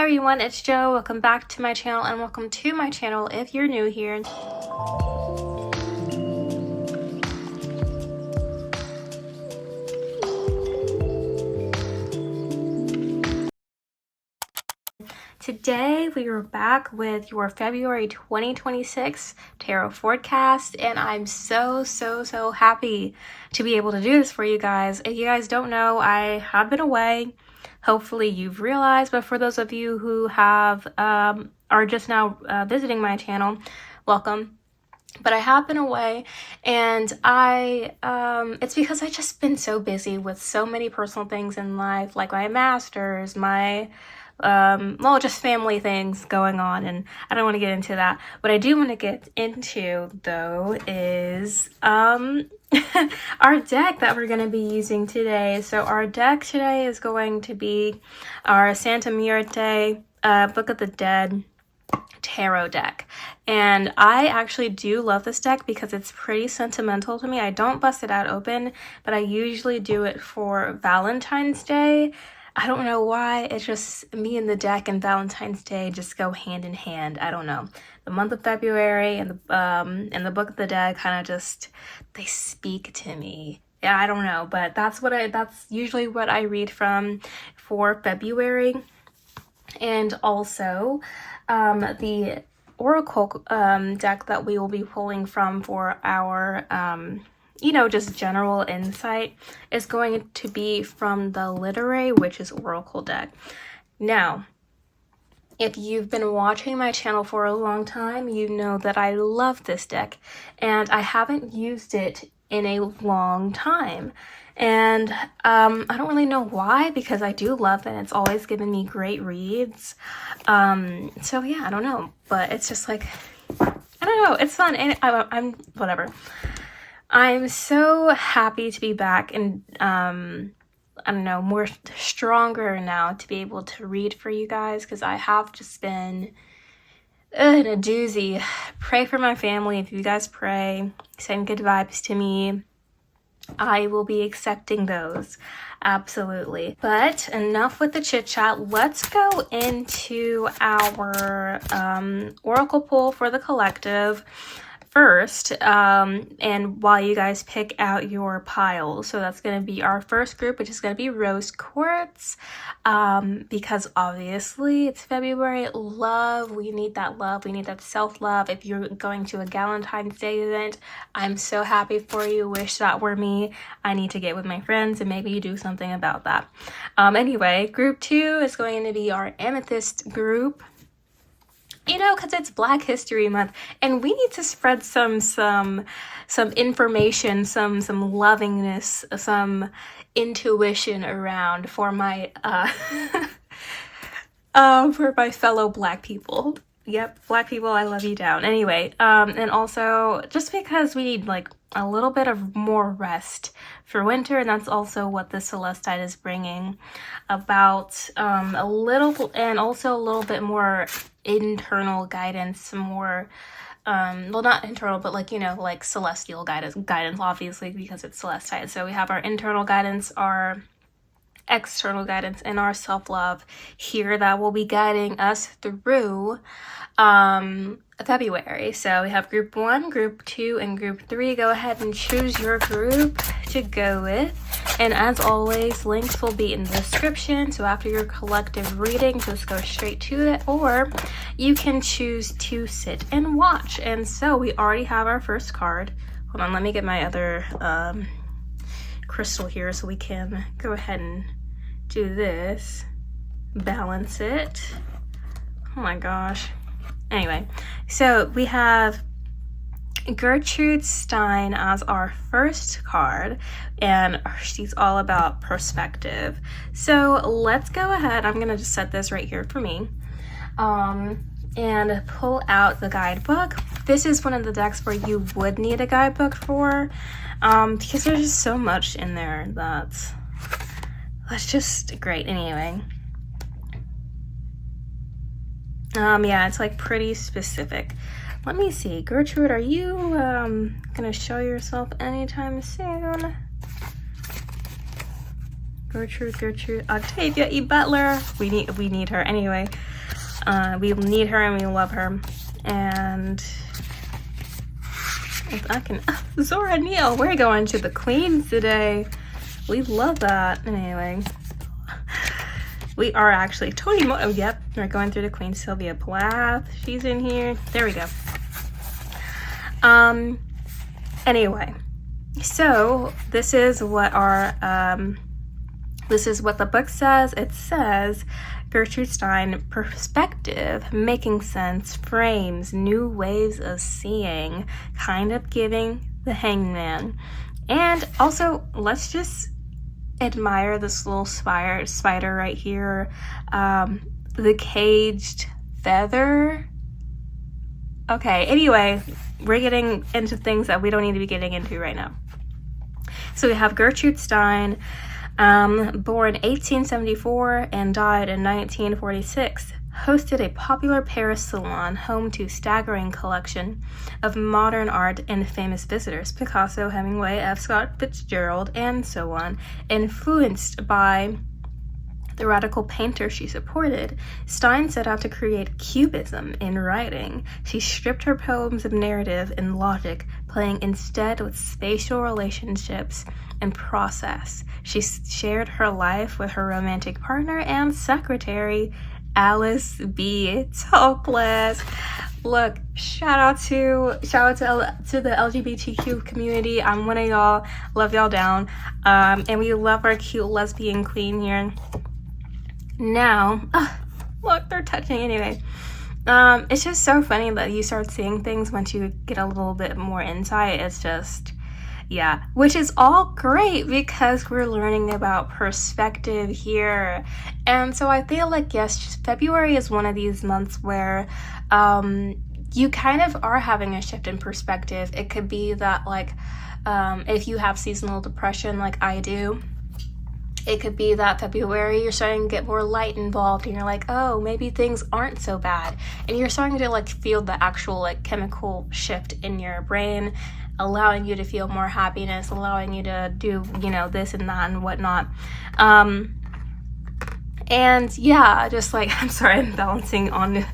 everyone, it's Jo. Welcome back to my channel and welcome to my channel if you're new here. Today we are back with your February 2026 tarot forecast, and I'm so happy to be able to do this for you guys. If you guys don't know, I have been away. Hopefully you've realized, but for those of you who have are just now visiting my channel, welcome. But I have been away, and it's because I just been so busy with so many personal things in life, like my master's, my well, just family things going on, and I don't want to get into that. What I do want to get into though is our deck that we're going to be using today. So our deck today is going to be our Santa Muerte Book of the Dead tarot deck, and I actually do love this deck because it's pretty sentimental to me. I don't bust it out open, but I usually do it for Valentine's Day. I don't know why, it's just me and the deck and Valentine's Day just go hand in hand. I don't know. The month of February and the Book of the Dead kind of just, they speak to me. Yeah, I don't know, but that's usually what I read from for February. And also the Oracle deck that we will be pulling from for our just general insight is going to be from the Literary Witches Oracle deck. Now, if you've been watching my channel for a long time, you know that I love this deck, and I haven't used it in a long time. And I don't really know why, because I do love it. It's always given me great reads. So yeah, I don't know, but it's just like, I don't know, it's fun, and I'm whatever. I'm so happy to be back, and I don't know, more stronger now to be able to read for you guys, because I have just been in a doozy. Pray for my family. If you guys pray, send good vibes to me, I will be accepting those. Absolutely. But enough with the chit chat. Let's go into our oracle pull for the collective first, and while you guys pick out your piles. So that's going to be our first group, which is going to be rose quartz, because obviously it's February. Love, we need that love, we need that self-love. If you're going to a Valentine's Day event, I'm so happy for you. Wish that were me. I need to get with my friends and maybe do something about that. Anyway, group 2 is going to be our amethyst group. You know, because it's Black History Month, and we need to spread some information, some lovingness, some intuition around for my for my fellow Black people. Yep, Black people, I love you down. Anyway, and also just because we need like a little bit of more rest for winter, and that's also what the celestite is bringing about. A little, and also a little bit more internal guidance, some more well, not internal, but like, you know, like celestial guidance obviously, because it's celestite. So we have our internal guidance, our external guidance, and our self-love here that will be guiding us through February. So we have group 1, group 2, and group 3. Go ahead and choose your group to go with, and as always, links will be in the description. So after your collective reading, just go straight to it, or you can choose to sit and watch. And so we already have our first card. Hold on, let me get my other crystal here so we can go ahead and do this, balance it. Oh my gosh. Anyway, so we have Gertrude Stein as our first card, and she's all about perspective. So let's go ahead. I'm gonna just set this right here for me, and pull out the guidebook. This is one of the decks where you would need a guidebook for, because there's just so much in there that's just great. Anyway, yeah, it's like pretty specific. Let me see, Gertrude, are you gonna show yourself anytime soon? Gertrude, Octavia E. Butler. We need her anyway. We need her and we love her. And if I can, Zora Neale. We're going to the Queens today. We love that. Anyway, we are actually Toni Mo. Oh, yep, we're going through the Queen. Sylvia Plath. She's in here. There we go. Anyway, so this is what the book says. It says Gertrude Stein, perspective, making sense, frames, new ways of seeing, kind of giving the hangman. And also, let's just admire this little spider right here. The caged feather. Okay, anyway, we're getting into things that we don't need to be getting into right now. So we have Gertrude Stein, born 1874 and died in 1946, hosted a popular Paris salon home to staggering collection of modern art and famous visitors, Picasso, Hemingway, F. Scott Fitzgerald, and so on. Influenced by the radical painter she supported, Stein set out to create cubism in writing. She stripped her poems of narrative and logic, playing instead with spatial relationships and process. She shared her life with her romantic partner and secretary, Alice B. Toklas. Look, shout out to the LGBTQ community. I'm one of y'all. Love y'all down. And we love our cute lesbian queen here. Now, look, they're touching anyway. It's just so funny that you start seeing things once you get a little bit more insight. It's just, yeah, which is all great because we're learning about perspective here. And so I feel like, yes, February is one of these months where you kind of are having a shift in perspective. It could be that, like, if you have seasonal depression like I do, it could be that February you're starting to get more light involved and you're like, oh, maybe things aren't so bad. And you're starting to like feel the actual like chemical shift in your brain, allowing you to feel more happiness, allowing you to do, you know, this and that and whatnot. And yeah, just like, I'm sorry, I'm balancing on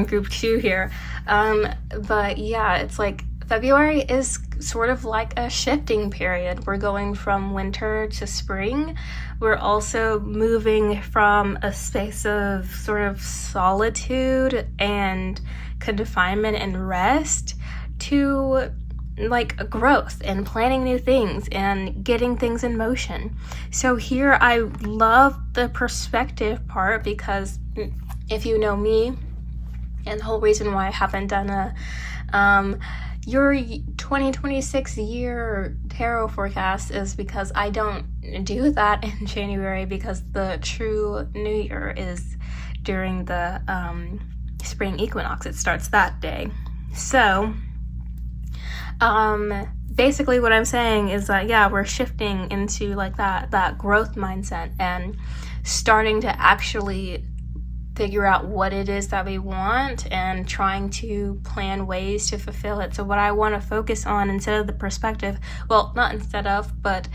group 2 here. But yeah, it's like February is sort of like a shifting period. We're going from winter to spring. We're also moving from a space of sort of solitude and confinement and rest to like growth and planning new things and getting things in motion. So here I love the perspective part because if you know me, and the whole reason why I haven't done a your 2026 year tarot forecast is because I don't do that in January because the true new year is during the spring equinox. It starts that day. So basically what I'm saying is that, yeah, we're shifting into like that growth mindset and starting to actually figure out what it is that we want and trying to plan ways to fulfill it. So what I want to focus on instead of the perspective, well, not instead of, but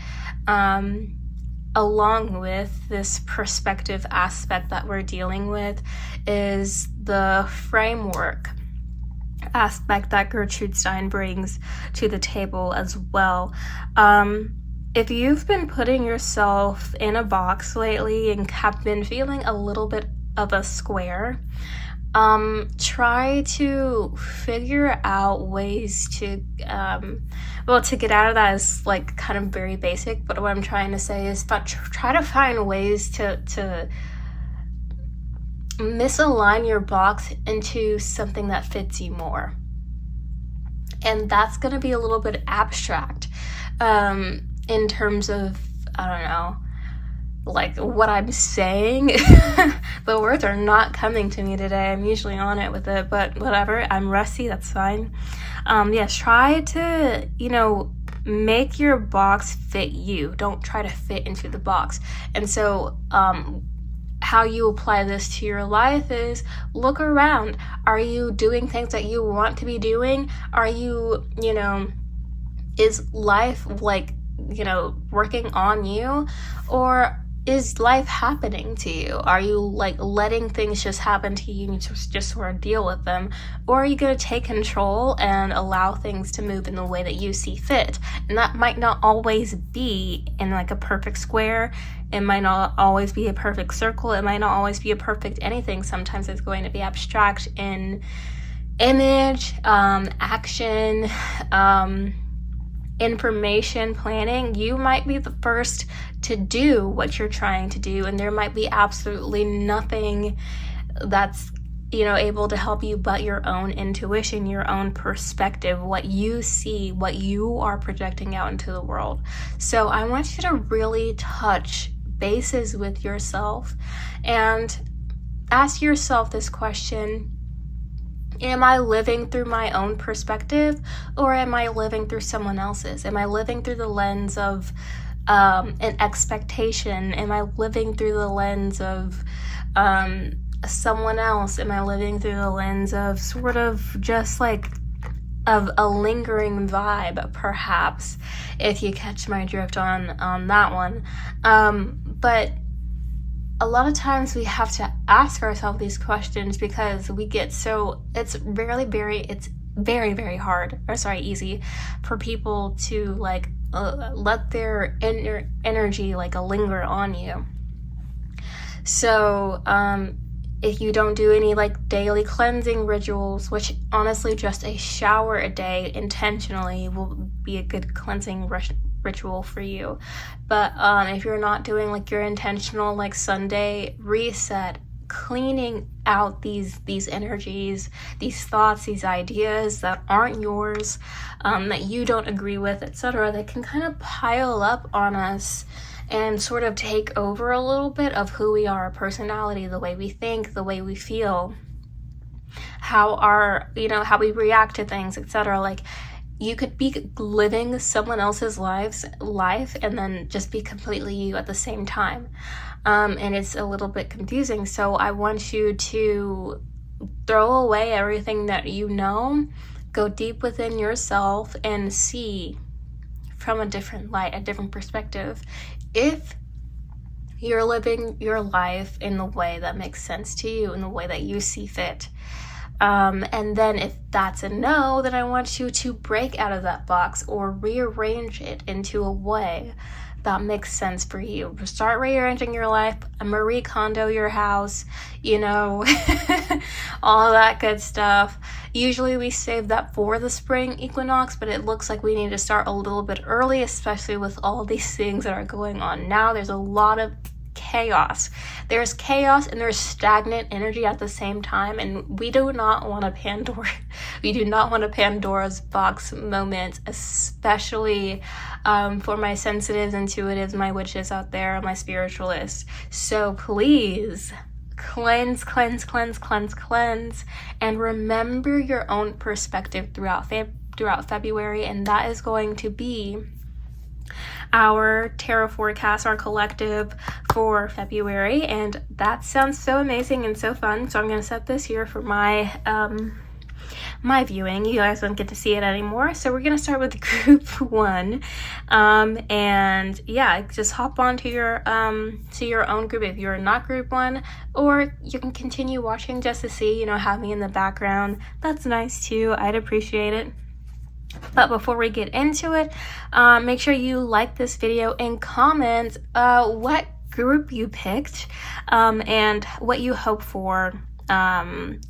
along with this perspective aspect that we're dealing with is the framework aspect that Gertrude Stein brings to the table as well. If you've been putting yourself in a box lately and have been feeling a little bit of a square, try to figure out ways to to get out of that is like kind of very basic, but what I'm trying to say is that try to find ways to misalign your box into something that fits you more. And that's going to be a little bit abstract in terms of, I don't know, like what I'm saying. The words are not coming to me today. I'm usually on it with it, but whatever. I'm rusty, that's fine. Yes, try to, make your box fit you. Don't try to fit into the box. And so how you apply this to your life is look around. Are you doing things that you want to be doing? Are you, is life like, working on you? Or is life happening to you? Are you like letting things just happen to you and you just sort of deal with them? Or are you going to take control and allow things to move in the way that you see fit? And that might not always be in like a perfect square. It might not always be a perfect circle. It might not always be a perfect anything. Sometimes it's going to be abstract in image, action, information, planning. You might be the first to do what you're trying to do, and there might be absolutely nothing that's, you know, able to help you but your own intuition, your own perspective, what you see, what you are projecting out into the world. So I want you to really touch bases with yourself and ask yourself this question: am I living through my own perspective, or am I living through someone else's? Am I living through the lens of an expectation? Am I living through the lens of someone else? Am I living through the lens of sort of just like of a lingering vibe, perhaps, if you catch my drift on that one. But a lot of times we have to ask ourselves these questions because we get so, it's very, very hard, or sorry, easy for people to like let their energy like linger on you. So if you don't do any like daily cleansing rituals, which honestly just a shower a day intentionally will be a good cleansing ritual for you. But if you're not doing like your intentional like Sunday reset, cleaning out these energies, these thoughts, these ideas that aren't yours, that you don't agree with, etc., they can kind of pile up on us and sort of take over a little bit of who we are, our personality, the way we think, the way we feel, how we react to things, etc. Like, you could be living someone else's life and then just be completely you at the same time. And it's a little bit confusing. So I want you to throw away everything that you know, go deep within yourself and see from a different light, a different perspective, if you're living your life in the way that makes sense to you, in the way that you see fit. And then if that's a no, then I want you to break out of that box or rearrange it into a way that makes sense for you. Start rearranging your life, Marie Kondo your house, all that good stuff. Usually we save that for the spring equinox, but it looks like we need to start a little bit early, especially with all these things that are going on now. There's a lot of chaos. There's chaos and there's stagnant energy at the same time, and we do not want a Pandora's box moment, especially for my sensitives, intuitives, my witches out there, my spiritualists. So please cleanse, and remember your own perspective throughout February, and that is going to be our tarot forecast, our collective for February. And that sounds so amazing and so fun. So I'm going to set this here for my my viewing. You guys don't get to see it anymore, so we're going to start with group 1, and yeah, just hop on to your own group if you're not group 1, or you can continue watching just to see, have me in the background. That's nice too. I'd appreciate it. But before we get into it, make sure you like this video and comment what group you picked and what you hope for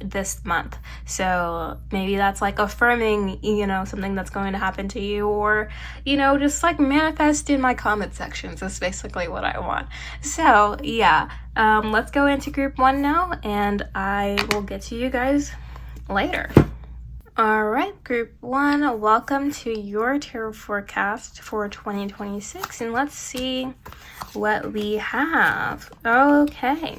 this month. So maybe that's like affirming, something that's going to happen to you, or, just like manifest in my comment sections. That's basically what I want. So yeah, let's go into group 1 now, and I will get to you guys later. All right, group 1, welcome to your tarot forecast for 2026, and let's see what we have. Okay.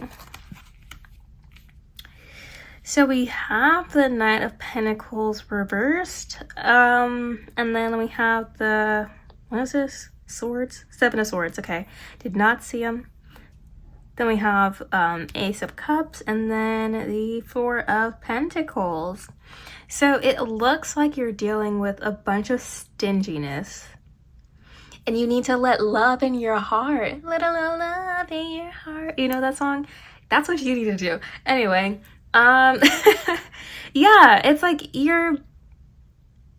So we have the Knight of Pentacles reversed, and then we have the, what is this? Swords? 7 of Swords, okay. Did not see them. Then we have Ace of Cups, and then the 4 of Pentacles. So it looks like you're dealing with a bunch of stinginess. and you need to let love in your heart. Let a little love in your heart. You know that song? That's what you need to do. Anyway, yeah, it's like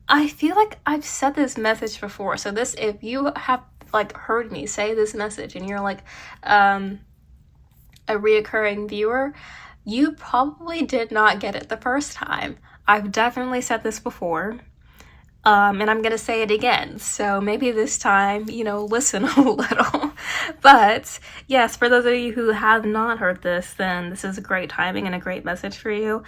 I feel like I've said this message before. So this, if you have like heard me say this message and you're like a reoccurring viewer, you probably did not get it the first time. I've definitely said this before. And I'm gonna say it again, so maybe this time, listen a little. But yes, for those of you who have not heard this, then this is a great timing and a great message for you.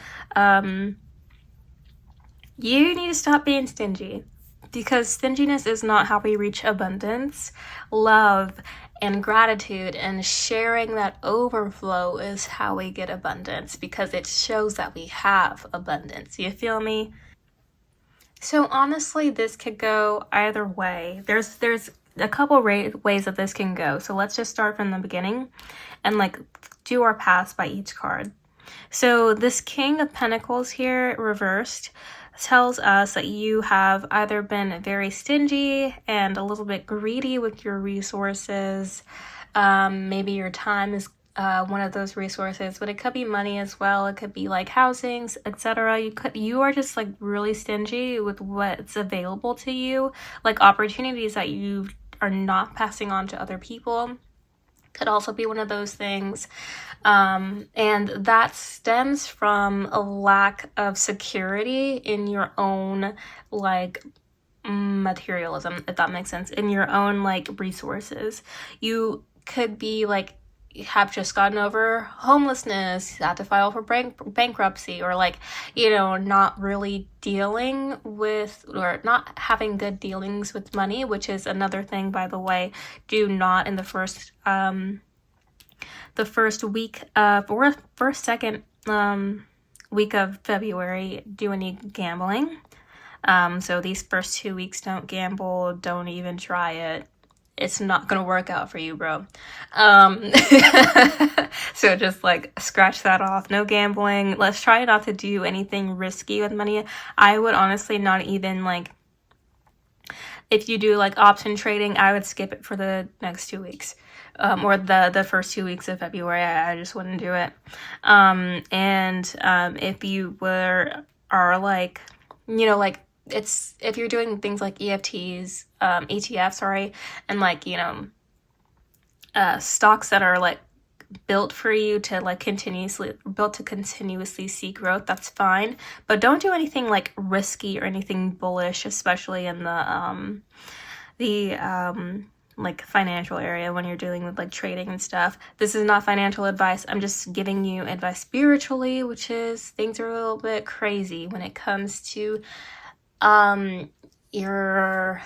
You need to stop being stingy, because stinginess is not how we reach abundance. Love and gratitude and sharing that overflow is how we get abundance, because it shows that we have abundance. You feel me? So honestly, this could go either way. There's a couple ways that this can go. So let's just start from the beginning and like do our paths by each card. So this King of Pentacles here reversed tells us that you have either been very stingy and a little bit greedy with your resources. Maybe your time is one of those resources, but it could be money as well. It could be like housings, etc. You are just like really stingy with what's available to you, like opportunities that you are not passing on to other people. Could also be one of those things. And that stems from a lack of security in your own like materialism, if that makes sense, in your own like resources. You could be like have just gotten over homelessness, had to file for bankruptcy, or like, not really dealing with, or not having good dealings with money, which is another thing, by the way. Do not in the first week of, or second week of February, do any gambling. So these first 2 weeks, don't gamble, don't even try it. It's not gonna work out for you, bro. So just like scratch that off. No gambling. Let's try not to do anything risky with money. I would honestly not even like, if you do like option trading, I would skip it for the next 2 weeks. Or the first 2 weeks of February. I just wouldn't do it. If you are like, like, it's, if you're doing things like EFTs, ETFs, sorry, and like, stocks that are like built for you to like continuously see growth, that's fine. But don't do anything like risky or anything bullish, especially in the like financial area when you're dealing with like trading and stuff. This is not financial advice. I'm just giving you advice spiritually, which is things are a little bit crazy when it comes to your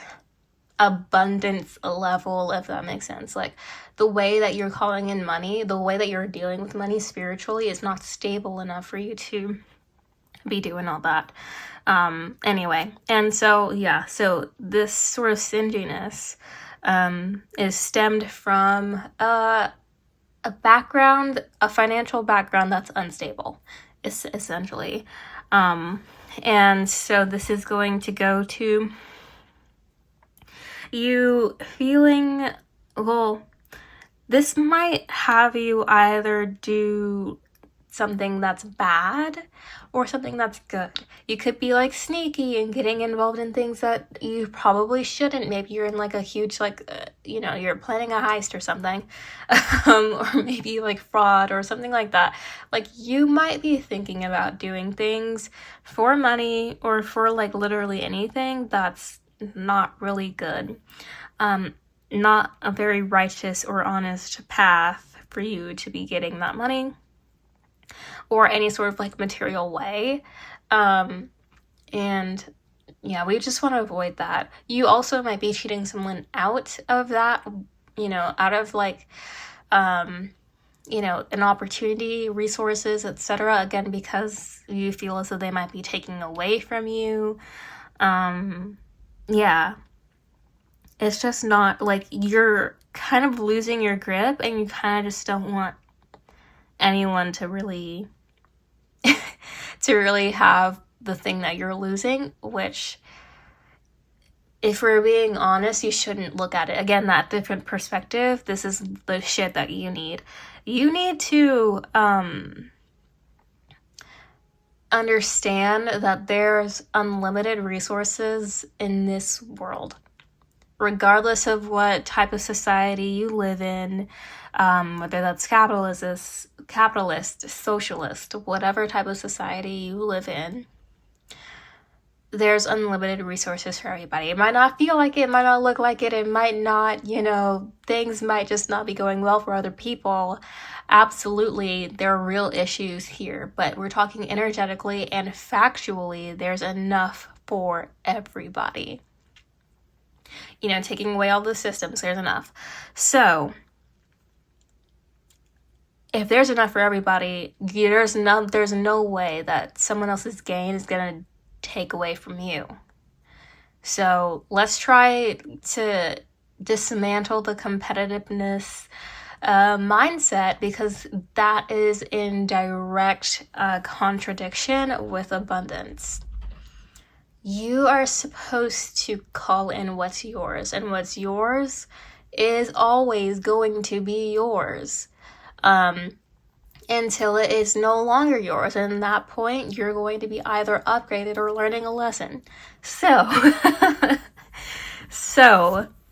abundance level, if that makes sense. Like the way that you're calling in money, the way that you're dealing with money spiritually is not stable enough for you to be doing all that. Anyway, and so yeah, so this sort of stinginess is stemmed from a financial background that's unstable, essentially. And so this is going to go to you feeling, well, this might have you either do something that's bad or something that's good. You could be like sneaky and getting involved in things that you probably shouldn't. Maybe you're in like a huge like you're planning a heist or something, or maybe like fraud or something like that. Like you might be thinking about doing things for money or for like literally anything that's not really good. Not a very righteous or honest path for you to be getting that money or any sort of like material way. And yeah, we just want to avoid that. You also might be cheating someone out of that, out of like, an opportunity, resources, etc. Again, because you feel as though they might be taking away from you. Yeah. It's just not like you're kind of losing your grip and you kind of just don't want anyone to really have the thing that you're losing, which if we're being honest, you shouldn't look at it. Again, that different perspective, this is the shit that you need. You need to understand that there's unlimited resources in this world. Regardless of what type of society you live in, whether that's capitalist, socialist, whatever type of society you live in, there's unlimited resources for everybody. It might not feel like it, might not look like it might not, things might just not be going well for other people. Absolutely, there are real issues here, but we're talking energetically and factually, there's enough for everybody. Taking away all the systems, there's enough. So, if there's enough for everybody, there's no way that someone else's gain is going to take away from you. So, let's try to dismantle the competitiveness mindset, because that is in direct contradiction with abundance. You are supposed to call in what's yours, and what's yours is always going to be yours until it is no longer yours. And at that point, you're going to be either upgraded or learning a lesson. So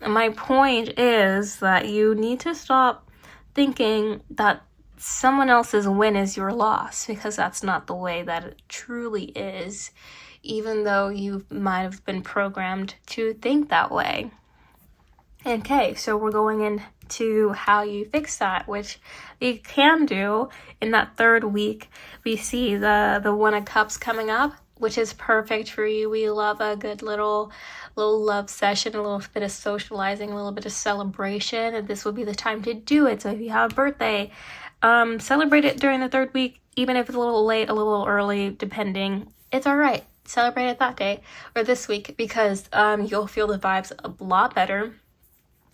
my point is that you need to stop thinking that someone else's win is your loss, because that's not the way that it truly is, even though you might have been programmed to think that way. Okay, so we're going into how you fix that, which you can do in that third week. We see the One of Cups coming up, which is perfect for you. We love a good little love session, a little bit of socializing, a little bit of celebration, and this will be the time to do it. So if you have a birthday, celebrate it during the third week, even if it's a little late, a little early, depending. It's all right. Celebrate it that day or this week, because you'll feel the vibes a lot better.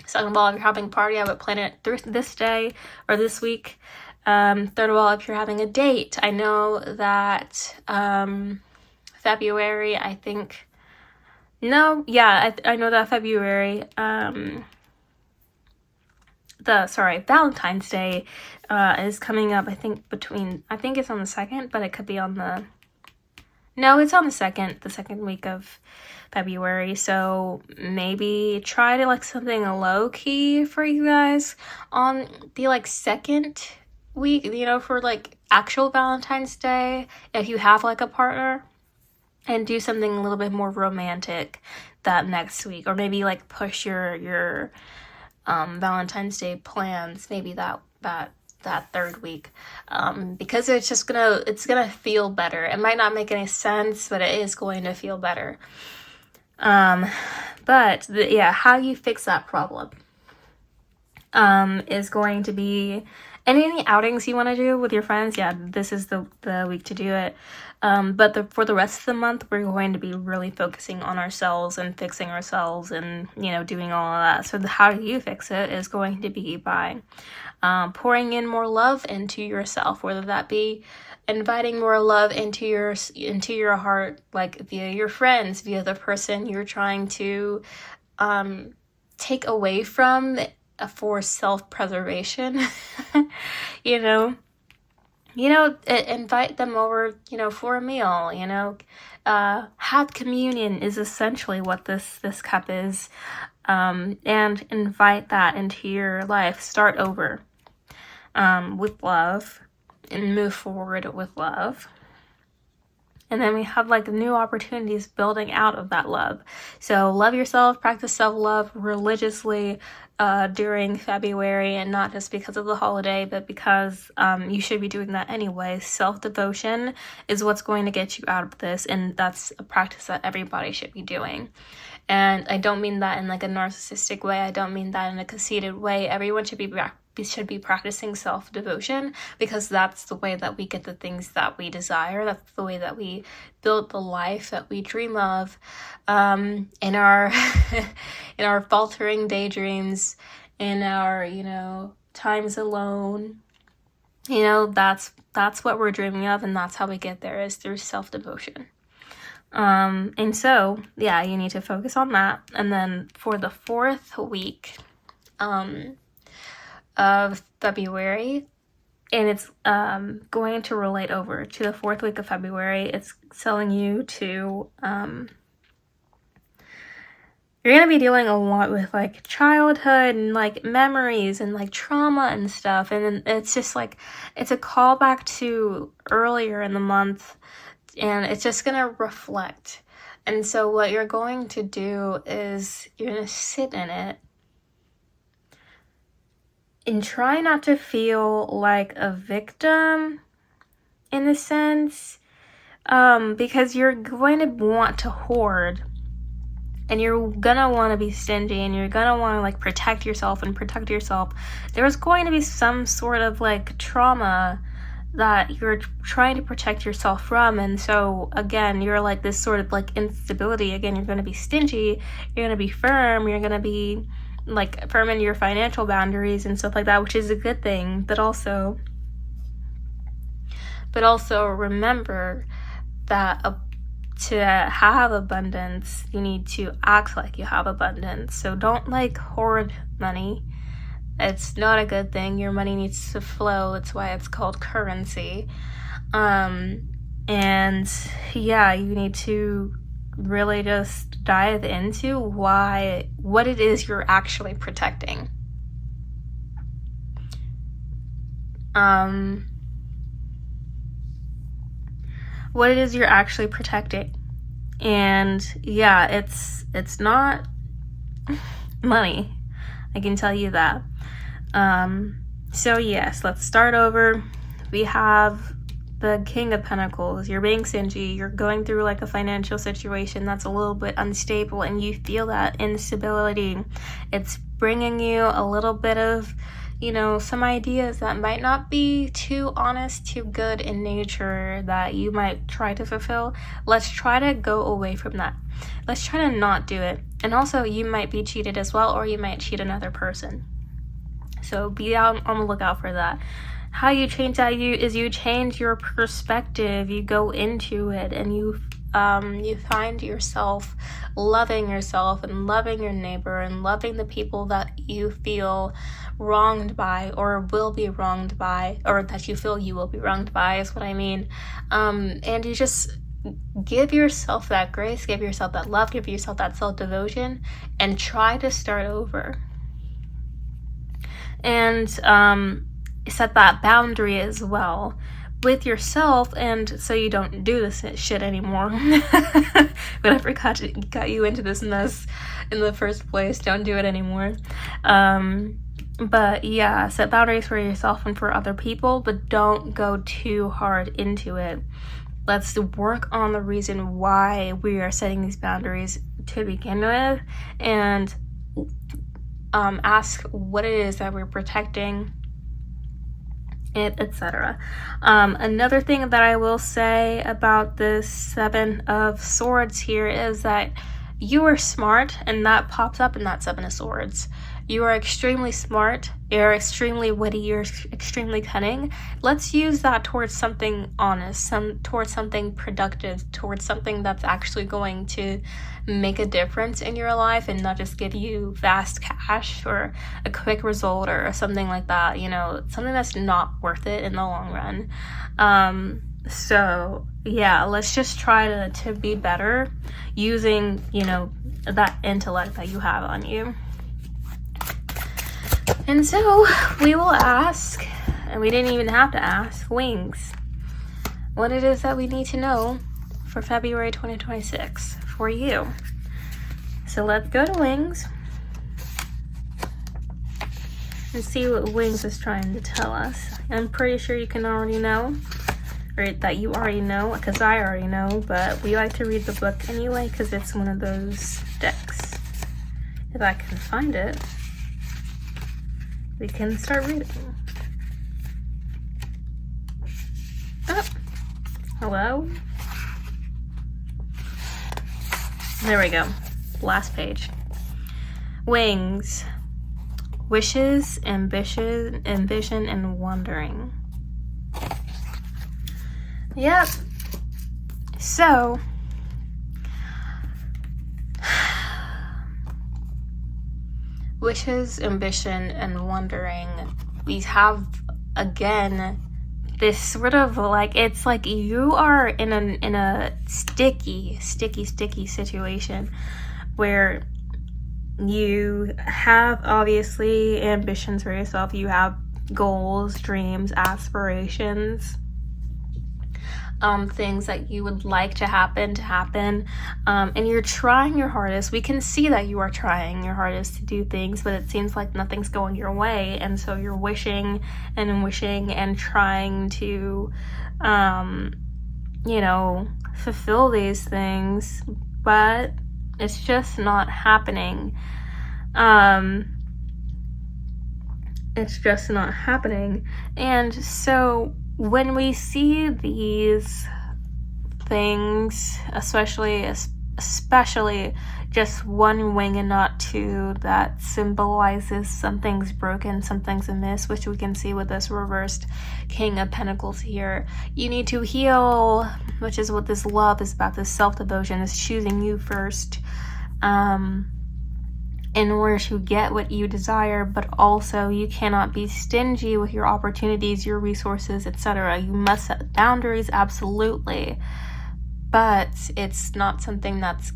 Second of all, if you're having a party, I would plan it through this day or this week. Third of all, if you're having a date, I know that February, I know that February, Valentine's Day is coming up. I think it's on the 2nd, but it could be on the... No, it's on the 2nd week of February. So maybe try to something low key for you guys on the second week, for actual Valentine's Day, if you have a partner, and do something a little bit more romantic that next week, or maybe push your Valentine's Day plans maybe that third week, because it's gonna feel better. It might not make any sense, but it is going to feel better. How you fix that problem is going to be any outings you want to do with your friends. Yeah, this is the week to do it. But for the rest of the month, we're going to be really focusing on ourselves and fixing ourselves and, doing all of that. So how you fix it is going to be by pouring in more love into yourself, whether that be inviting more love into your heart, via your friends, via the person you're trying to take away from for self-preservation. Invite them over, for a meal, have communion is essentially what this cup is, and invite that into your life. Start over with love and move forward with love. And then we have new opportunities building out of that love. So love yourself, practice self-love religiously during February, and not just because of the holiday, but because you should be doing that anyway. Self-devotion is what's going to get you out of this, and that's a practice that everybody should be doing. And I don't mean that in a narcissistic way. I don't mean that in a conceited way. Everyone should be practicing self-devotion, because that's the way that we get the things that we desire. That's the way that we build the life that we dream of, in our in our faltering daydreams, in our times alone. That's what we're dreaming of, and that's how we get there, is through self-devotion. And so, yeah, you need to focus on that. And then for the 4th week of February, and it's going to relate over to the 4th week of February, it's telling you to, you're going to be dealing a lot with, like, childhood and, like, memories and, like, trauma and stuff. And then it's just, like, it's a callback to earlier in the month, and it's just going to reflect. And so what you're going to do is you're going to sit in it and try not to feel like a victim in a sense, because you're going to want to hoard, and you're gonna want to be stingy, and you're gonna want to, like, protect yourself. There's going to be some sort of, like, trauma that you're trying to protect yourself from. And so again, you're like this sort of, like, instability. Again, you're going to be stingy, you're going to be firm, you're going to be, like, firm in your financial boundaries and stuff like that, which is a good thing. But also remember that to have abundance, you need to act like you have abundance. So don't, like, hoard money. It's not a good thing. Your money needs to flow. That's why it's called currency. And yeah, you need to really just dive into what it is you're actually protecting. What it is you're actually protecting. And yeah, it's not money, I can tell you that. So yes, let's start over. We have the King of Pentacles. You're being stingy, you're going through, like, a financial situation that's a little bit unstable, and you feel that instability. It's bringing you a little bit of, you know, some ideas that might not be too honest, too good in nature that you might try to fulfill. Let's try to go away from that. Let's try to not do it. And also, you might be cheated as well, or you might cheat another person. So be on the lookout for that. How you change that is you change your perspective. You go into it, and you find yourself loving yourself and loving your neighbor and loving the people that you feel wronged by or will be wronged by, or that you feel you will be wronged by is what I mean. And you just give yourself that grace, give yourself that love, give yourself that self-devotion, and try to start over. And set that boundary as well with yourself, and so you don't do this shit anymore. But I forgot to got you into this mess in the first place. Don't do it anymore. But yeah, set boundaries for yourself and for other people, but don't go too hard into it. Let's work on the reason why we are setting these boundaries to begin with, and ask what it is that we're protecting, etc. Another thing that I will say about this 7 of Swords here is that you are smart, and that pops up in that 7 of Swords. You are extremely smart, you're extremely witty, you're extremely cunning. Let's use that towards something honest, towards something productive, towards something that's actually going to make a difference in your life and not just give you fast cash or a quick result or something like that, you know, something that's not worth it in the long run. So yeah, let's just try to be better using, you know, that intellect that you have on you. And so we will ask, and we didn't even have to ask, Wings, what it is that we need to know for February 2026 for you. So let's go to Wings and see what Wings is trying to tell us. I'm pretty sure you can already know, or that you already know, because I already know, but we like to read the book anyway because it's one of those decks. If I can find it, we can start reading. Oh, hello? There we go. Last page. Wings. Wishes, ambition, and wandering. Yep. So, wishes, ambition, and wondering. We have, again, this sort of like, it's like you are in a sticky situation where you have obviously ambitions for yourself, you have goals, dreams, aspirations, things that you would like to happen, and you're trying your hardest. We can see that you are trying your hardest to do things, but it seems like nothing's going your way, and so you're wishing and trying to fulfill these things, but it's just not happening. It's just not happening. And so when we see these things, especially just one wing and not two, that symbolizes something's broken, something's amiss, which we can see with this reversed King of Pentacles here. You need to heal, which is what this love is about. This self-devotion is choosing you first, in order to get what you desire, but also you cannot be stingy with your opportunities, your resources, etc. You must set boundaries, absolutely, but it's not something that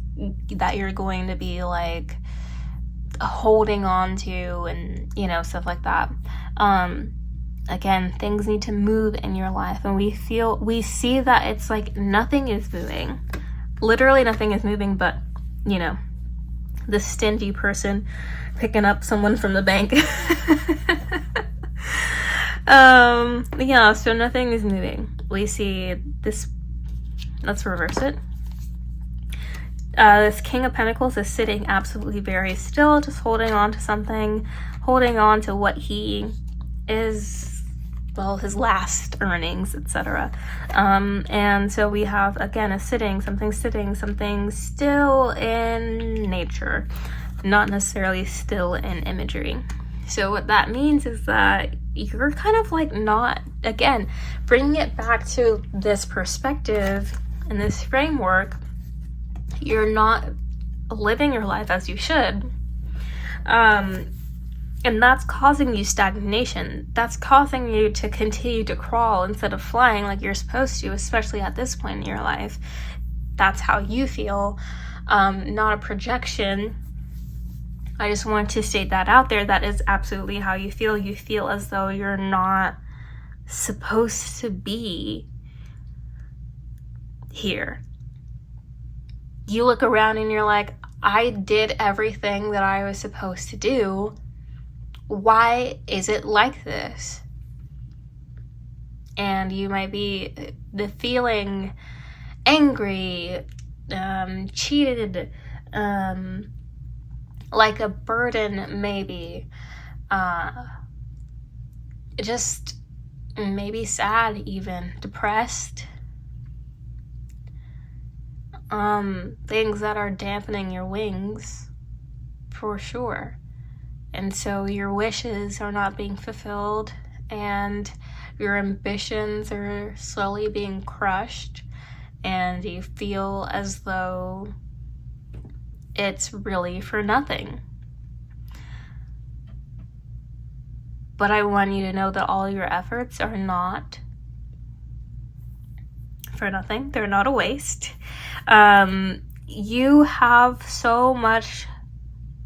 you're going to be like holding on to and stuff like that. Again, things need to move in your life, and we see that it's like nothing is moving. Literally nothing is moving, but the stingy person picking up someone from the bank. So nothing is moving. We see this. Let's reverse it. This King of Pentacles is sitting absolutely very still, just holding on to something, holding on to what he is, his last earnings, etc. And so we have, again, something still in nature, not necessarily still in imagery. So what that means is that you're kind of like not, again, bringing it back to this perspective and this framework, you're not living your life as you should. And that's causing you stagnation. That's causing you to continue to crawl instead of flying like you're supposed to, especially at this point in your life. That's how you feel, not a projection. I just want to state that out there. That is absolutely how you feel. You feel as though you're not supposed to be here. You look around and you're like, I did everything that I was supposed to do. Why is it like this? And you might be feeling angry, cheated, like a burden, maybe, just maybe sad, even depressed, things that are dampening your wings, for sure. And so your wishes are not being fulfilled, and your ambitions are slowly being crushed, and you feel as though it's really for nothing. But I want you to know that all your efforts are not for nothing. They're not a waste. You have so much.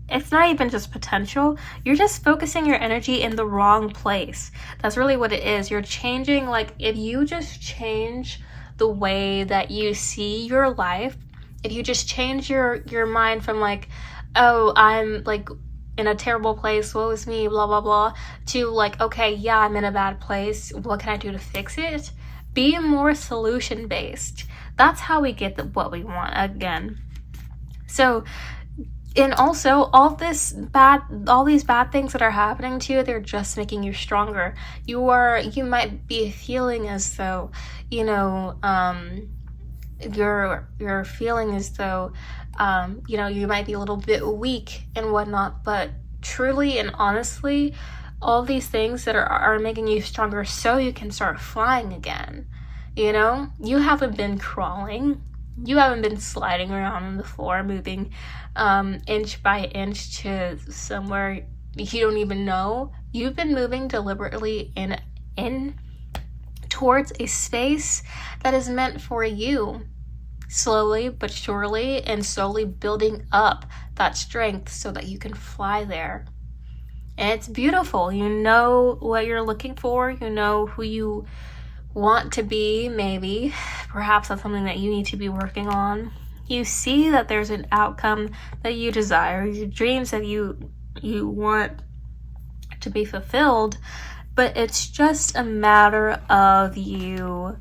It's not even just potential. You're just focusing your energy in the wrong place. That's really what it is. You're changing, like, if you just change the way that you see your life, if you just change your mind from like, oh, I'm like in a terrible place, woe is me, blah, blah, blah, to like, okay, yeah, I'm in a bad place. What can I do to fix it? Be more solution-based. That's how we get what we want, again. So, and also, all these bad things that are happening to you, they're just making you stronger. You might be feeling as though, you're feeling as though, you might be a little bit weak and whatnot, but truly and honestly, all these things that are making you stronger so you can start flying again. You haven't been crawling. You haven't been sliding around on the floor, moving inch by inch to somewhere you don't even know. You've been moving deliberately in towards a space that is meant for you, slowly but surely, and slowly building up that strength so that you can fly there. And it's beautiful. You know what you're looking for. You know who you want to be, maybe. Perhaps that's something that you need to be working on. You see that there's an outcome that you desire, your dreams that you want to be fulfilled, but it's just a matter of you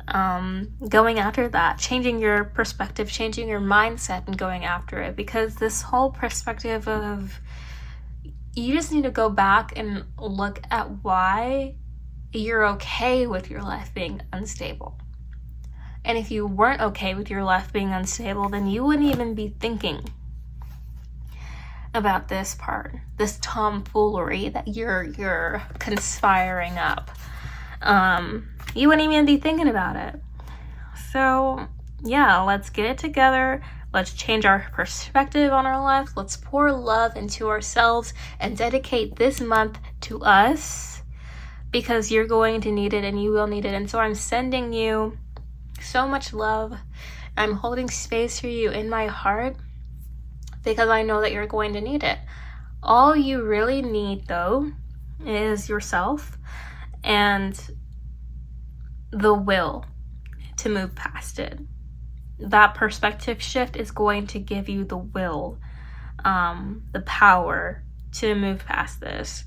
going after that, changing your perspective, changing your mindset, and going after it. Because this whole perspective of, you just need to go back and look at why you're okay with your life being unstable. And if you weren't okay with your life being unstable, then you wouldn't even be thinking about this part, this tomfoolery that you're conspiring up. You wouldn't even be thinking about it. So yeah, let's get it together. Let's change our perspective on our lives. Let's pour love into ourselves and dedicate this month to us, because you're going to need it and you will need it. And so I'm sending you so much love. I'm holding space for you in my heart because I know that you're going to need it. All you really need, though, is yourself and the will to move past it. That perspective shift is going to give you the will, the power to move past this.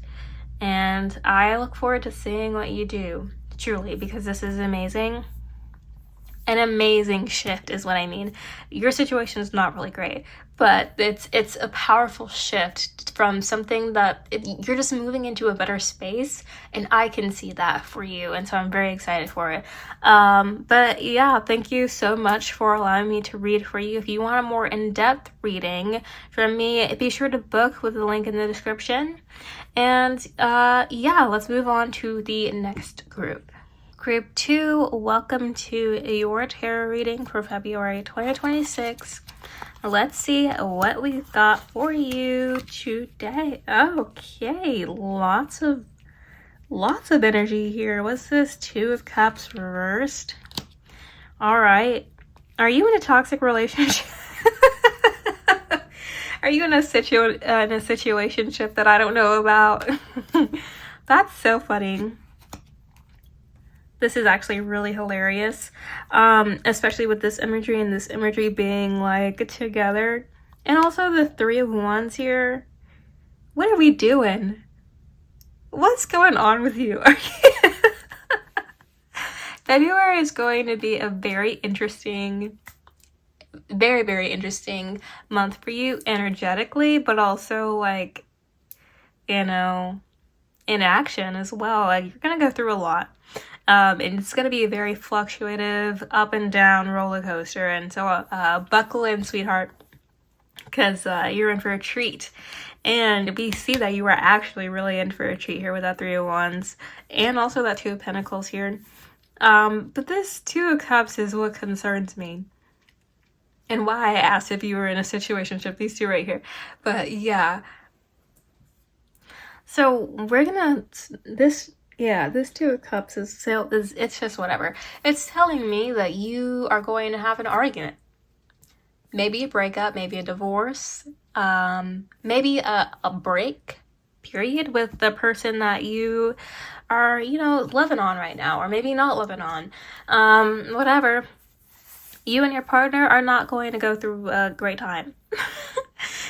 And I look forward to seeing what you do, truly, because this is amazing. An amazing shift is what I mean. Your situation is not really great, but it's a powerful shift from something that you're just moving into a better space, and I can see that for you, and so I'm very excited for it. But yeah, thank you so much for allowing me to read for you. If you want a more in-depth reading from me, be sure to book with the link in the description. And yeah, let's move on to the next group. Group 2, welcome to your tarot reading for February 2026. Let's see what we got for you today. Okay, lots of energy here. What's this? 2 of Cups reversed. All right. Are you in a toxic relationship? Are you in a situationship that I don't know about? That's so funny. This is actually really hilarious, especially with this imagery and this imagery being like together. And also the 3 of Wands here. What are we doing? What's going on with you? February is going to be a very interesting, very, very interesting month for you energetically, but also like, you know, in action as well. Like, you're going to go through a lot. And it's going to be a very fluctuative, up and down roller coaster. And so buckle in, sweetheart, because you're in for a treat. And we see that you are actually really in for a treat here with that 3 of Wands and also that 2 of Pentacles here. But this 2 of Cups is what concerns me, and why I asked if you were in a situationship, these 2 right here. But yeah. So we're gonna, this 2 of Cups is it's just whatever. It's telling me that you are going to have an argument. Maybe a breakup, maybe a divorce, maybe a break, period, with the person that you are, living on right now, or maybe not living on. Whatever. You and your partner are not going to go through a great time.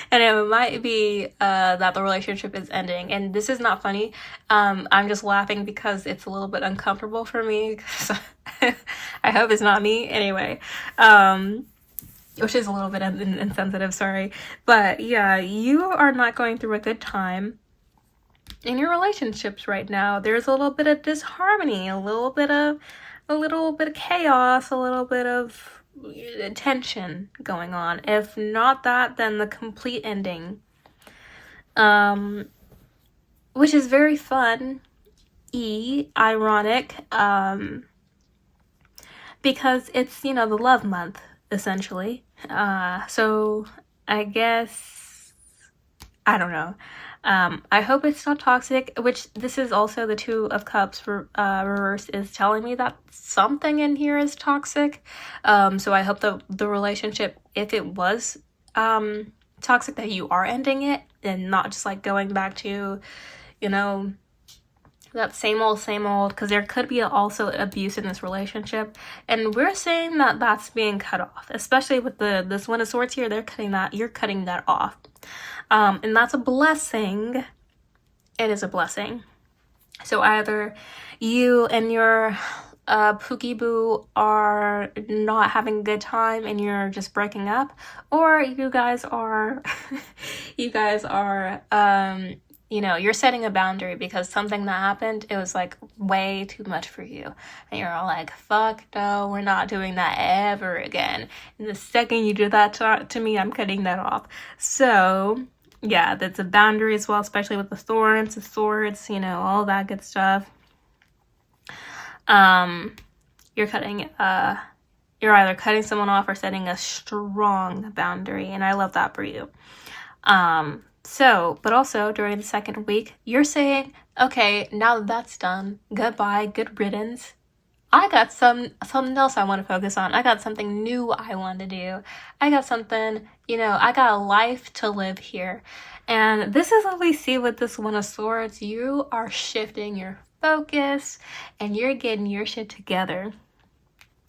And it might be that the relationship is ending. And this is not funny. I'm just laughing because it's a little bit uncomfortable for me. I hope it's not me. Anyway, which is a little bit insensitive, sorry. But yeah, you are not going through a good time in your relationships right now. There's a little bit of disharmony, a little bit of chaos, a little bit of tension going on. If not that, then the complete ending, which is very fun, ironic, because it's, the love month, essentially. So I guess, I don't know. I hope it's not toxic, which this is also the Two of Cups reverse is telling me that something in here is toxic. So I hope the relationship, if it was toxic, that you are ending it and not just like going back to, you know, that same old, because there could be also abuse in this relationship, and we're saying that that's being cut off, especially with this One of Swords here. You're cutting that off, and that's a blessing. It is a blessing. So either you and your Pookie Boo are not having a good time and you're just breaking up, or you guys are you know, you're setting a boundary because something that happened, it was like way too much for you. And you're all like, fuck no, we're not doing that ever again. And the second you do that to me, I'm cutting that off. So yeah, that's a boundary as well, especially with the thorns, the swords, you know, all that good stuff. You're either cutting someone off or setting a strong boundary, and I love that for you. But also during the second week, you're saying, okay, now that that's done, goodbye, good riddance. I got something else I want to focus on. I got something new I want to do. I got something, you know, I got a life to live here. And this is what we see with this One of Swords. You are shifting your focus and you're getting your shit together.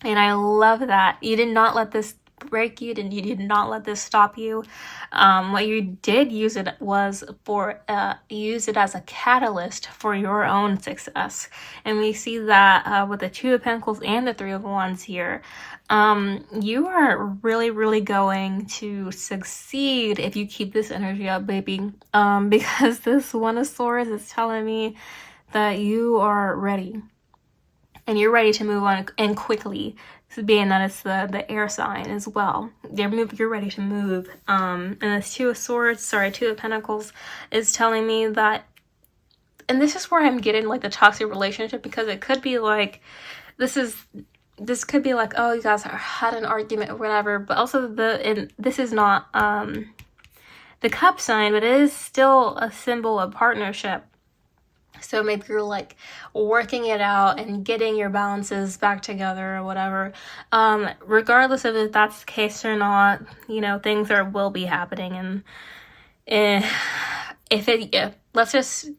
And I love that. You did not let this break you, and you did not let this stop you. What you did use it as a catalyst for your own success, and we see that with the Two of Pentacles and the Three of Wands here. You are really going to succeed if you keep this energy up, baby, because this One of Swords is telling me that you are ready. And you're ready to move on, and quickly, being that it's the air sign as well. You're ready to move. And this Two of Pentacles is telling me that, and this is where I'm getting like the toxic relationship, because it could be like, this could be like, oh, you guys had an argument or whatever, but also this is not the cup sign, but it is still a symbol of partnership. So maybe you're like working it out and getting your balances back together or whatever. Regardless of if that's the case or not, you know, things will be happening. And let's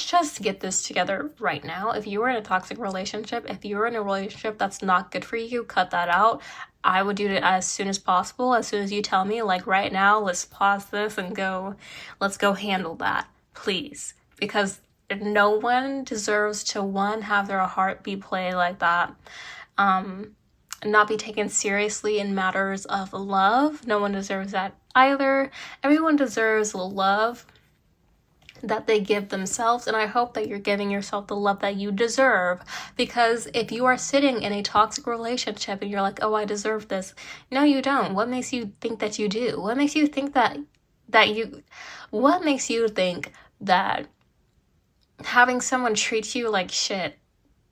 just get this together right now. If you are in a toxic relationship, if you're in a relationship that's not good for you, cut that out. I would do it as soon as possible. As soon as you tell me, like right now, let's pause this and let's go handle that, please. Because no one deserves to have their heart be played like that, not be taken seriously in matters of love. No one deserves that either. Everyone deserves love that they give themselves, and I hope that you're giving yourself the love that you deserve, because if you are sitting in a toxic relationship and you're like, oh, I deserve this, no, you don't. What makes you think that you do? What makes you think that having someone treat you like shit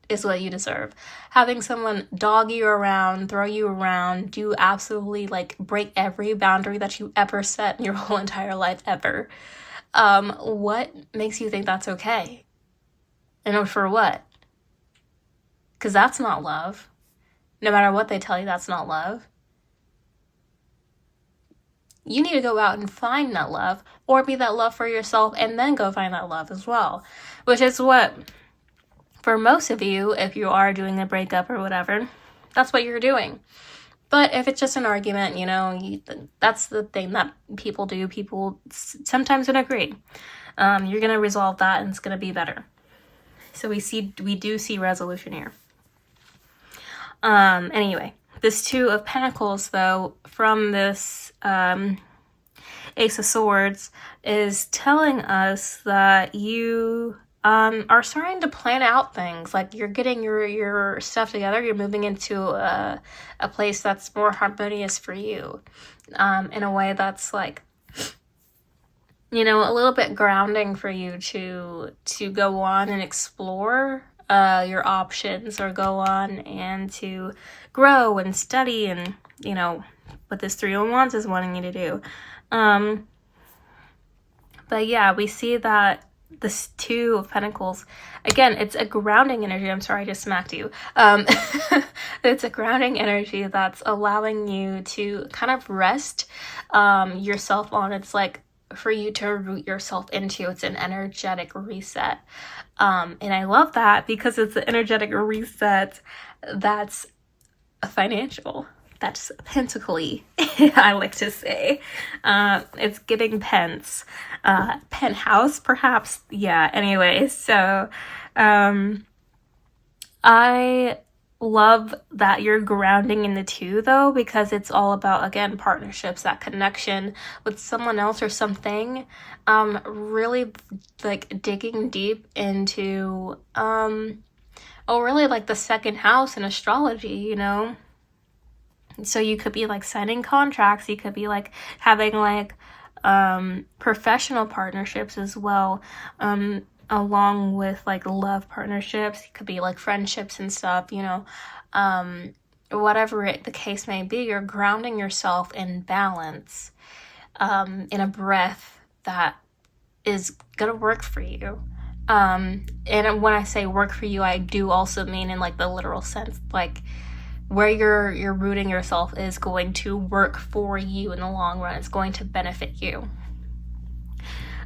is what you deserve? Having someone dog you around, throw you around, do absolutely like break every boundary that you ever set in your whole entire life ever. What makes you think that's okay? And for what? Because that's not love. No matter what they tell you, that's not love. You need to go out and find that love, or be that love for yourself, and then go find that love as well. Which is what, for most of you, if you are doing a breakup or whatever, that's what you're doing. But if it's just an argument, you know, that's the thing that people do. People sometimes don't agree. You're going to resolve that, and it's going to be better. So we do see resolution here. Anyway, this Two of Pentacles, though, from this Ace of Swords, is telling us that you are starting to plan out things. Like you're getting your stuff together. You're moving into a place that's more harmonious for you, in a way that's like, you know, a little bit grounding for you to go on and explore your options, or go on and to grow and study, and, you know, what this Three of Wands is wanting you to do. But yeah, we see that this Two of Pentacles, again, it's a grounding energy. I'm sorry, I just smacked you. It's a grounding energy that's allowing you to kind of rest yourself on. It's like for you to root yourself into. It's an energetic reset. And I love that because it's an energetic reset that's financial. That's pentacly, I like to say. It's giving pence. Penthouse, perhaps. Yeah, anyway, so I love that you're grounding in the Two, though, because it's all about, again, partnerships, that connection with someone else or something. Really, like, digging deep into, really, like, the second house in astrology, you know? So you could be like signing contracts, you could be like having like professional partnerships as well, along with like love partnerships. It could be like friendships and stuff, you know. Whatever the case may be, you're grounding yourself in balance, in a breath that is gonna work for you. And when I say work for you, I do also mean in like the literal sense, like where you're rooting yourself is going to work for you in the long run. It's going to benefit you.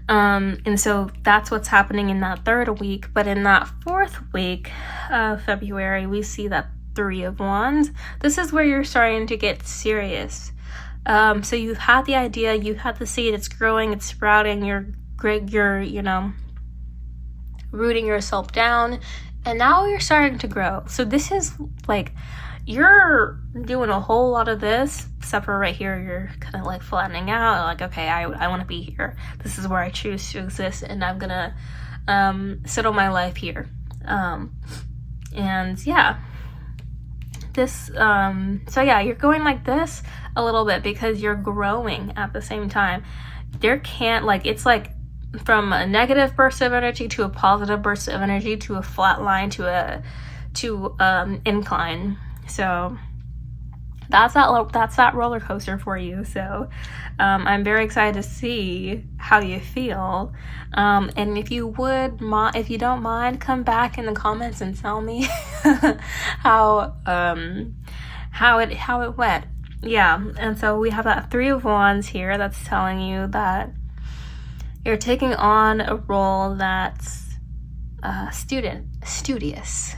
And so that's what's happening in that third week. But in that fourth week of February, we see that Three of Wands. This is where you're starting to get serious. So you've had the idea, you've had the seed, it's growing, it's sprouting, you're you know, rooting yourself down, and now you're starting to grow. So this is like, you're doing a whole lot of this, except for right here, you're kind of like flattening out, like, okay, I want to be here. This is where I choose to exist, and I'm gonna settle my life here. And yeah, this, so yeah, you're going like this a little bit because you're growing at the same time. There can't, like, it's like from a negative burst of energy to a positive burst of energy to a flat line to incline. So that's that roller coaster for you. So I'm very excited to see how you feel. And if you don't mind, come back in the comments and tell me how it went. Yeah, and so we have that Three of Wands here that's telling you that you're taking on a role that's studious.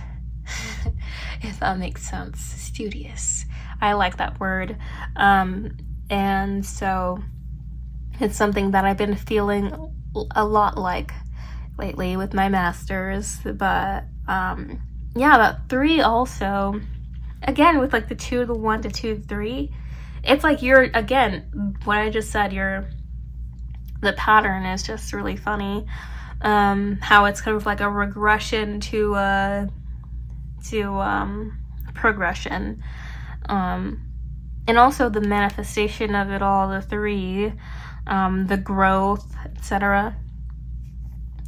If that makes sense. Studious. I like that word. And so it's something that I've been feeling a lot like lately with my masters. But yeah, that Three also, again, with like the 2, the 1 to 2, 3, it's like you're, again, what I just said, the pattern is just really funny. How it's kind of like a regression to progression, and also the manifestation of it all, the 3, the growth, etc.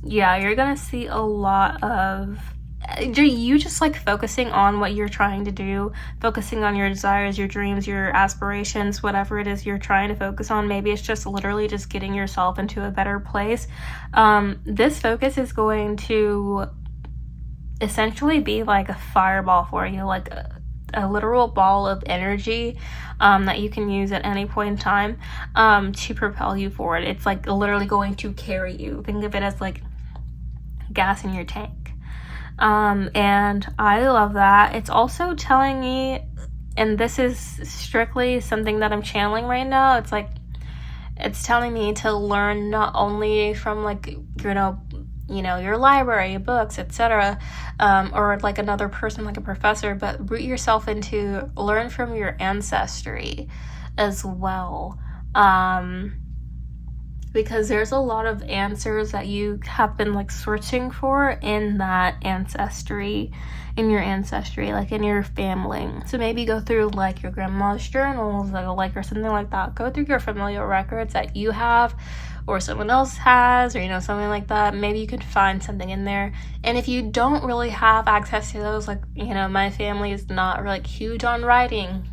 Yeah, you're gonna see a lot of you just like focusing on what you're trying to do, focusing on your desires, your dreams, your aspirations, whatever it is you're trying to focus on. Maybe it's just literally just getting yourself into a better place. This focus is going to essentially be like a fireball for you, like a literal ball of energy that you can use at any point in time to propel you forward. It's like literally going to carry you. Think of it as like gas in your tank. And I love that. It's also telling me, and this is strictly something that I'm channeling right now, it's like it's telling me to learn not only from like, you know, your library, books, etc., or like another person, like a professor, but root yourself into, learn from your ancestry as well. Because there's a lot of answers that you have been like searching for in that ancestry, in your ancestry, like in your family. So maybe go through like your grandma's journals, like or something like that. Go through your familial records that you have, or someone else has, or something like that. Maybe you could find something in there. And if you don't really have access to those, like, my family is not like huge on writing,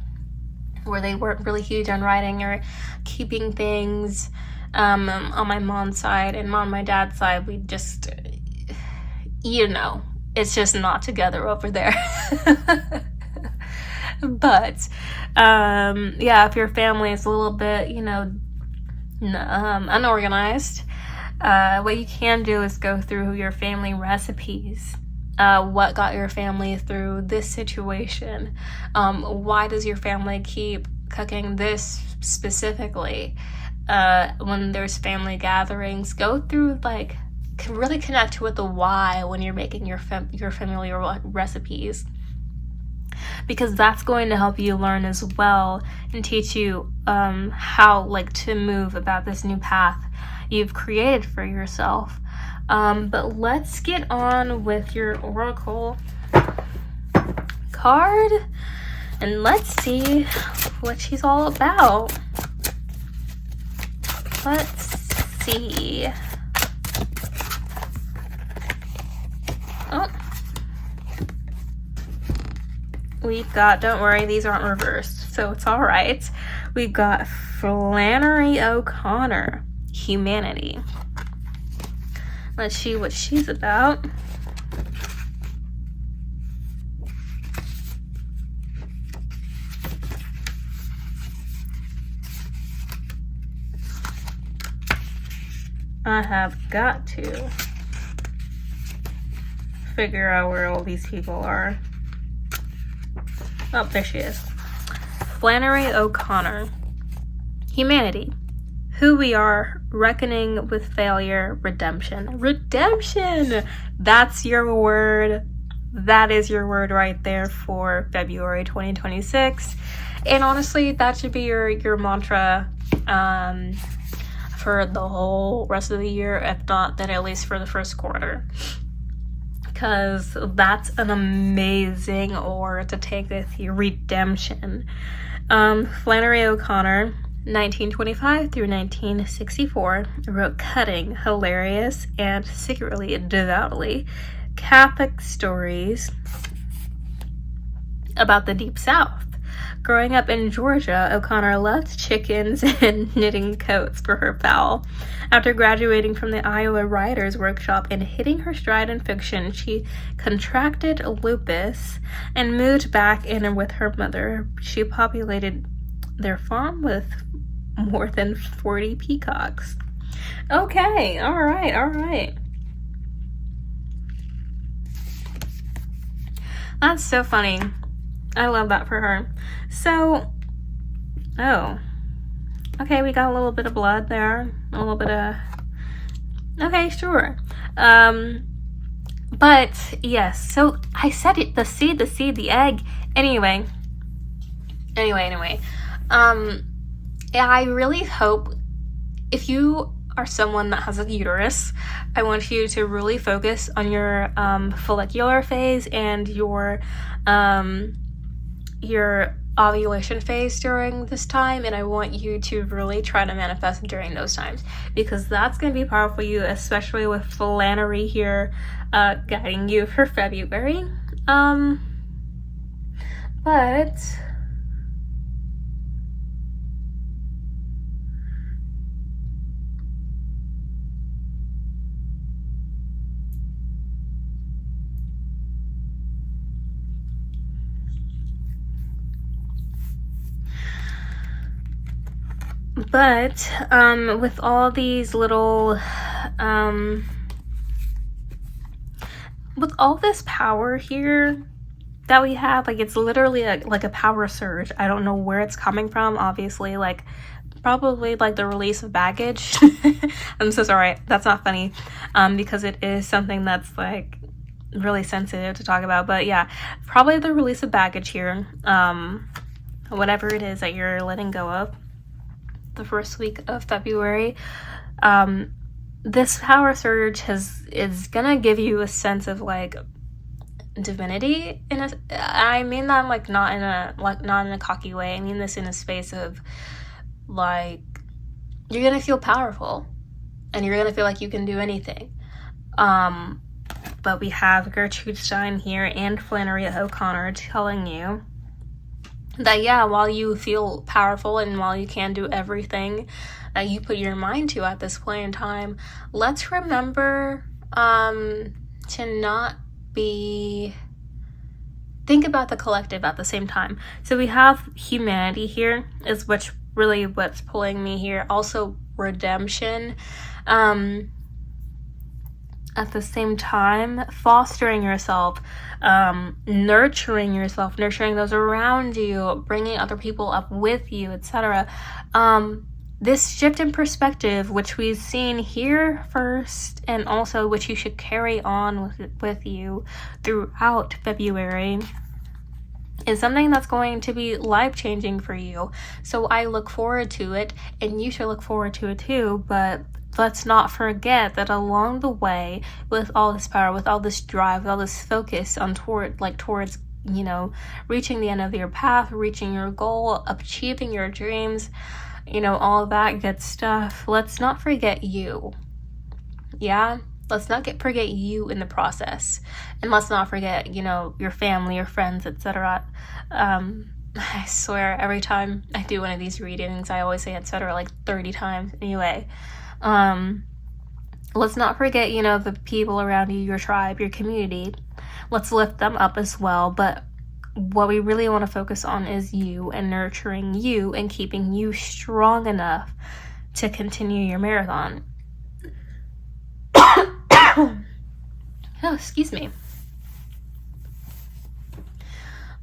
or they weren't really huge on writing or keeping things on my mom's side, and on my dad's side, we just, you know, it's just not together over there. But yeah, if your family is a little bit, you know, unorganized, what you can do is go through your family recipes. What got your family through this situation? Why does your family keep cooking this specifically? When there's family gatherings, go through, like, can really connect with the why when you're making your familiar recipes, because that's going to help you learn as well and teach you how, like, to move about this new path you've created for yourself. But let's get on with your oracle card and let's see what she's all about. Let's see. Oh, we've got, don't worry, these aren't reversed, so it's all right. We've got Flannery O'Connor, humanity. Let's see what she's about. I have got to figure out where all these people are. Oh, there she is. Flannery O'Connor. Humanity. Who we are, reckoning with failure, redemption. Redemption! That's your word. That is your word right there for February 2026. And honestly, that should be your mantra for the whole rest of the year, if not, then at least for the first quarter. Because that's an amazing aura to take with you. Redemption. Flannery O'Connor, 1925 through 1964, wrote cutting, hilarious, and secretly devoutly Catholic stories about the Deep South. Growing up in Georgia, O'Connor loved chickens and knitting coats for her pal. After graduating from the Iowa Writers' Workshop and hitting her stride in fiction, she contracted lupus and moved back in with her mother. She populated their farm with more than 40 peacocks. Okay, all right. That's so funny. I love that for her. So, oh, okay, we got a little bit of blood there, a little bit of, okay, sure. But yes, so I said it, the seed, the egg. Anyway. I really hope, if you are someone that has a uterus, I want you to really focus on your follicular phase and your ovulation phase during this time, and I want you to really try to manifest during those times, because that's going to be powerful for you, especially with Flannery here guiding you for February. But with all these little with all this power here that we have, like, it's literally like a power surge. I don't know where it's coming from. Obviously, like, probably like the release of baggage. I'm so sorry, that's not funny, because it is something that's, like, really sensitive to talk about. But yeah, probably the release of baggage here, whatever it is that you're letting go of the first week of February. This power surge is gonna give you a sense of, like, divinity. I mean that, like, not in a cocky way. I mean this in a space of, like, you're gonna feel powerful and you're gonna feel like you can do anything. But we have Gertrude Stein here and Flannery O'Connor telling you that, yeah, while you feel powerful and while you can do everything that you put your mind to at this point in time, let's remember to not be... think about the collective at the same time. So we have humanity here, is which really what's pulling me here. Also redemption. At the same time, fostering yourself, nurturing yourself, nurturing those around you, bringing other people up with you, etc. This shift in perspective, which we've seen here first, and also which you should carry on with you throughout February, is something that's going to be life-changing for you. So I look forward to it, and you should look forward to it too. But let's not forget that along the way, with all this power, with all this drive, with all this focus on towards, you know, reaching the end of your path, reaching your goal, achieving your dreams, you know, all of that good stuff, let's not forget you. Yeah? Let's not forget you in the process. And let's not forget, you know, your family, your friends, etc. I swear, every time I do one of these readings, I always say etc. like 30 times anyway. Let's not forget, you know, the people around you, your tribe, your community. Let's lift them up as well. But what we really want to focus on is you, and nurturing you and keeping you strong enough to continue your marathon. Oh, excuse me.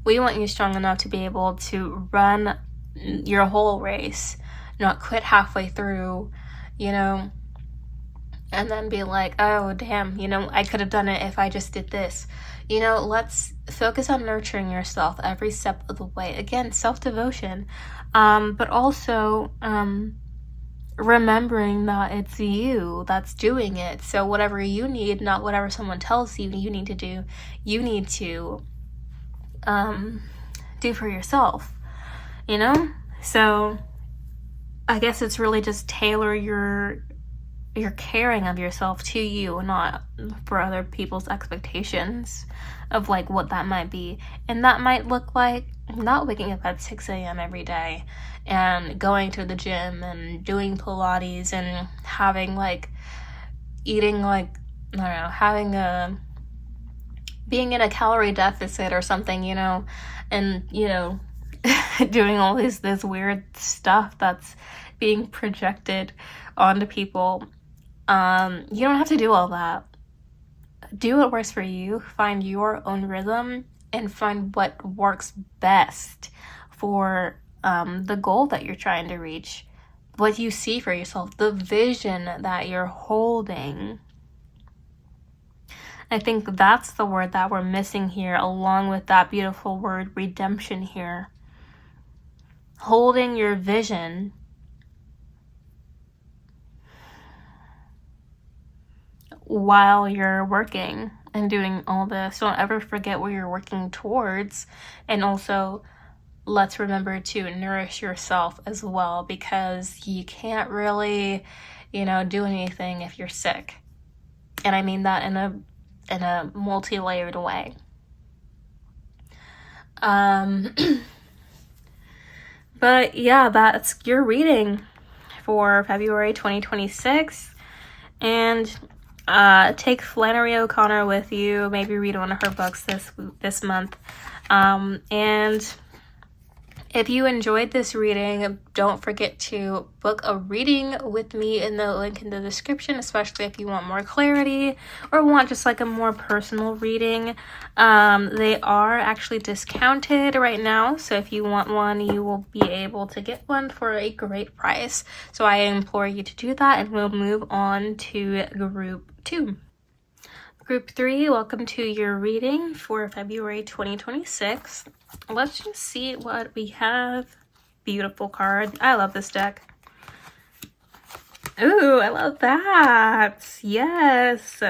We want you strong enough to be able to run your whole race, not quit halfway through, you know, and then be like, oh, damn, you know, I could have done it if I just did this. You know, let's focus on nurturing yourself every step of the way. Again, self-devotion, but also remembering that it's you that's doing it. So whatever you need, not whatever someone tells you you need to do, you need to do for yourself, you know? So I guess it's really just tailor your caring of yourself to you, not for other people's expectations of like what that might be. And that might look like not waking up at 6 a.m. every day and going to the gym and doing Pilates and having like eating like, I don't know, having being in a calorie deficit or something, you know, and, you know, doing all this weird stuff that's being projected onto people. You don't have to do all that. Do what works for you. Find your own rhythm and find what works best for the goal that you're trying to reach, what you see for yourself, the vision that you're holding. I think that's the word that we're missing here, along with that beautiful word redemption here. Holding your vision while you're working and doing all this. Don't ever forget what you're working towards. And also, let's remember to nourish yourself as well, because you can't really, you know, do anything if you're sick. And I mean that in a multi-layered way. But yeah, that's your reading for February 2026. And take Flannery O'Connor with you. Maybe read one of her books this month. And if you enjoyed this reading, don't forget to book a reading with me in the link in the description, especially if you want more clarity or want just like a more personal reading. They are actually discounted right now, so if you want one, you will be able to get one for a great price. So I implore you to do that, and we'll move on to group 2. Group 3, welcome to your reading for February 2026. Let's just see what we have. Beautiful card. I love this deck. Ooh, I love that. Yes.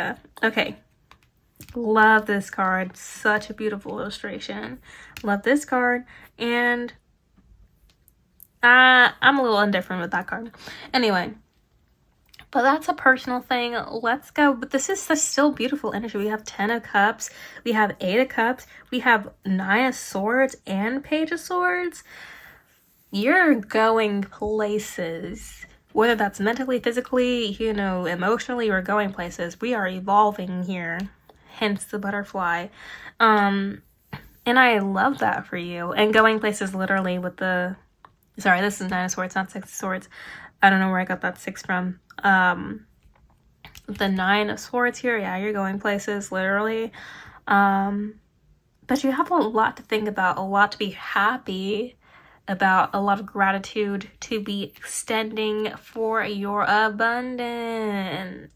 Okay. Love this card. Such a beautiful illustration. Love this card. And I'm a little indifferent with that card. Anyway, But that's a personal thing. Let's go. But this is still beautiful energy. We have 10 of Cups. We have 8 of Cups. We have 9 of Swords and Page of Swords. You're going places. Whether that's mentally, physically, emotionally, we're going places. We are evolving here. Hence the butterfly. And I love that for you. And going places literally with the... Sorry, this is 9 of Swords, not 6 of Swords. I don't know where I got that 6 from. The 9 of Swords here, yeah, you're going places, literally. But you have a lot to think about, a lot to be happy about, a lot of gratitude to be extending for your abundance.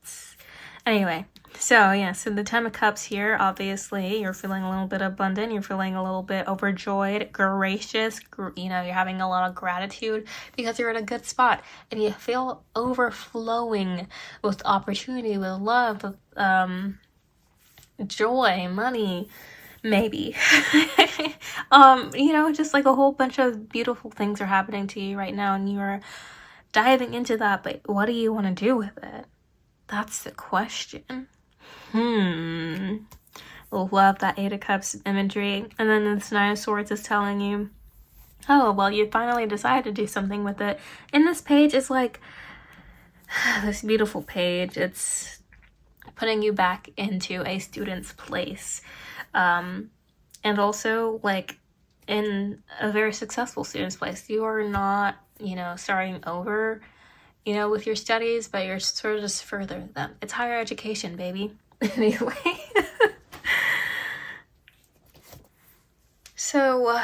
Anyway, so the 10 of Cups here, obviously, you're feeling a little bit abundant, you're feeling a little bit overjoyed, gracious, you're having a lot of gratitude because you're in a good spot and you feel overflowing with opportunity, with love, with joy, money, maybe. Just like a whole bunch of beautiful things are happening to you right now and you're diving into that, but what do you want to do with it? That's the question. Love that 8 of Cups imagery. And then this 9 of Swords is telling you, oh, well, you finally decided to do something with it. And this page is like this beautiful page. It's putting you back into a student's place. And also, like, in a very successful student's place. You are not, starting over, with your studies, but you're sort of just furthering them. It's higher education, baby. Anyway. So,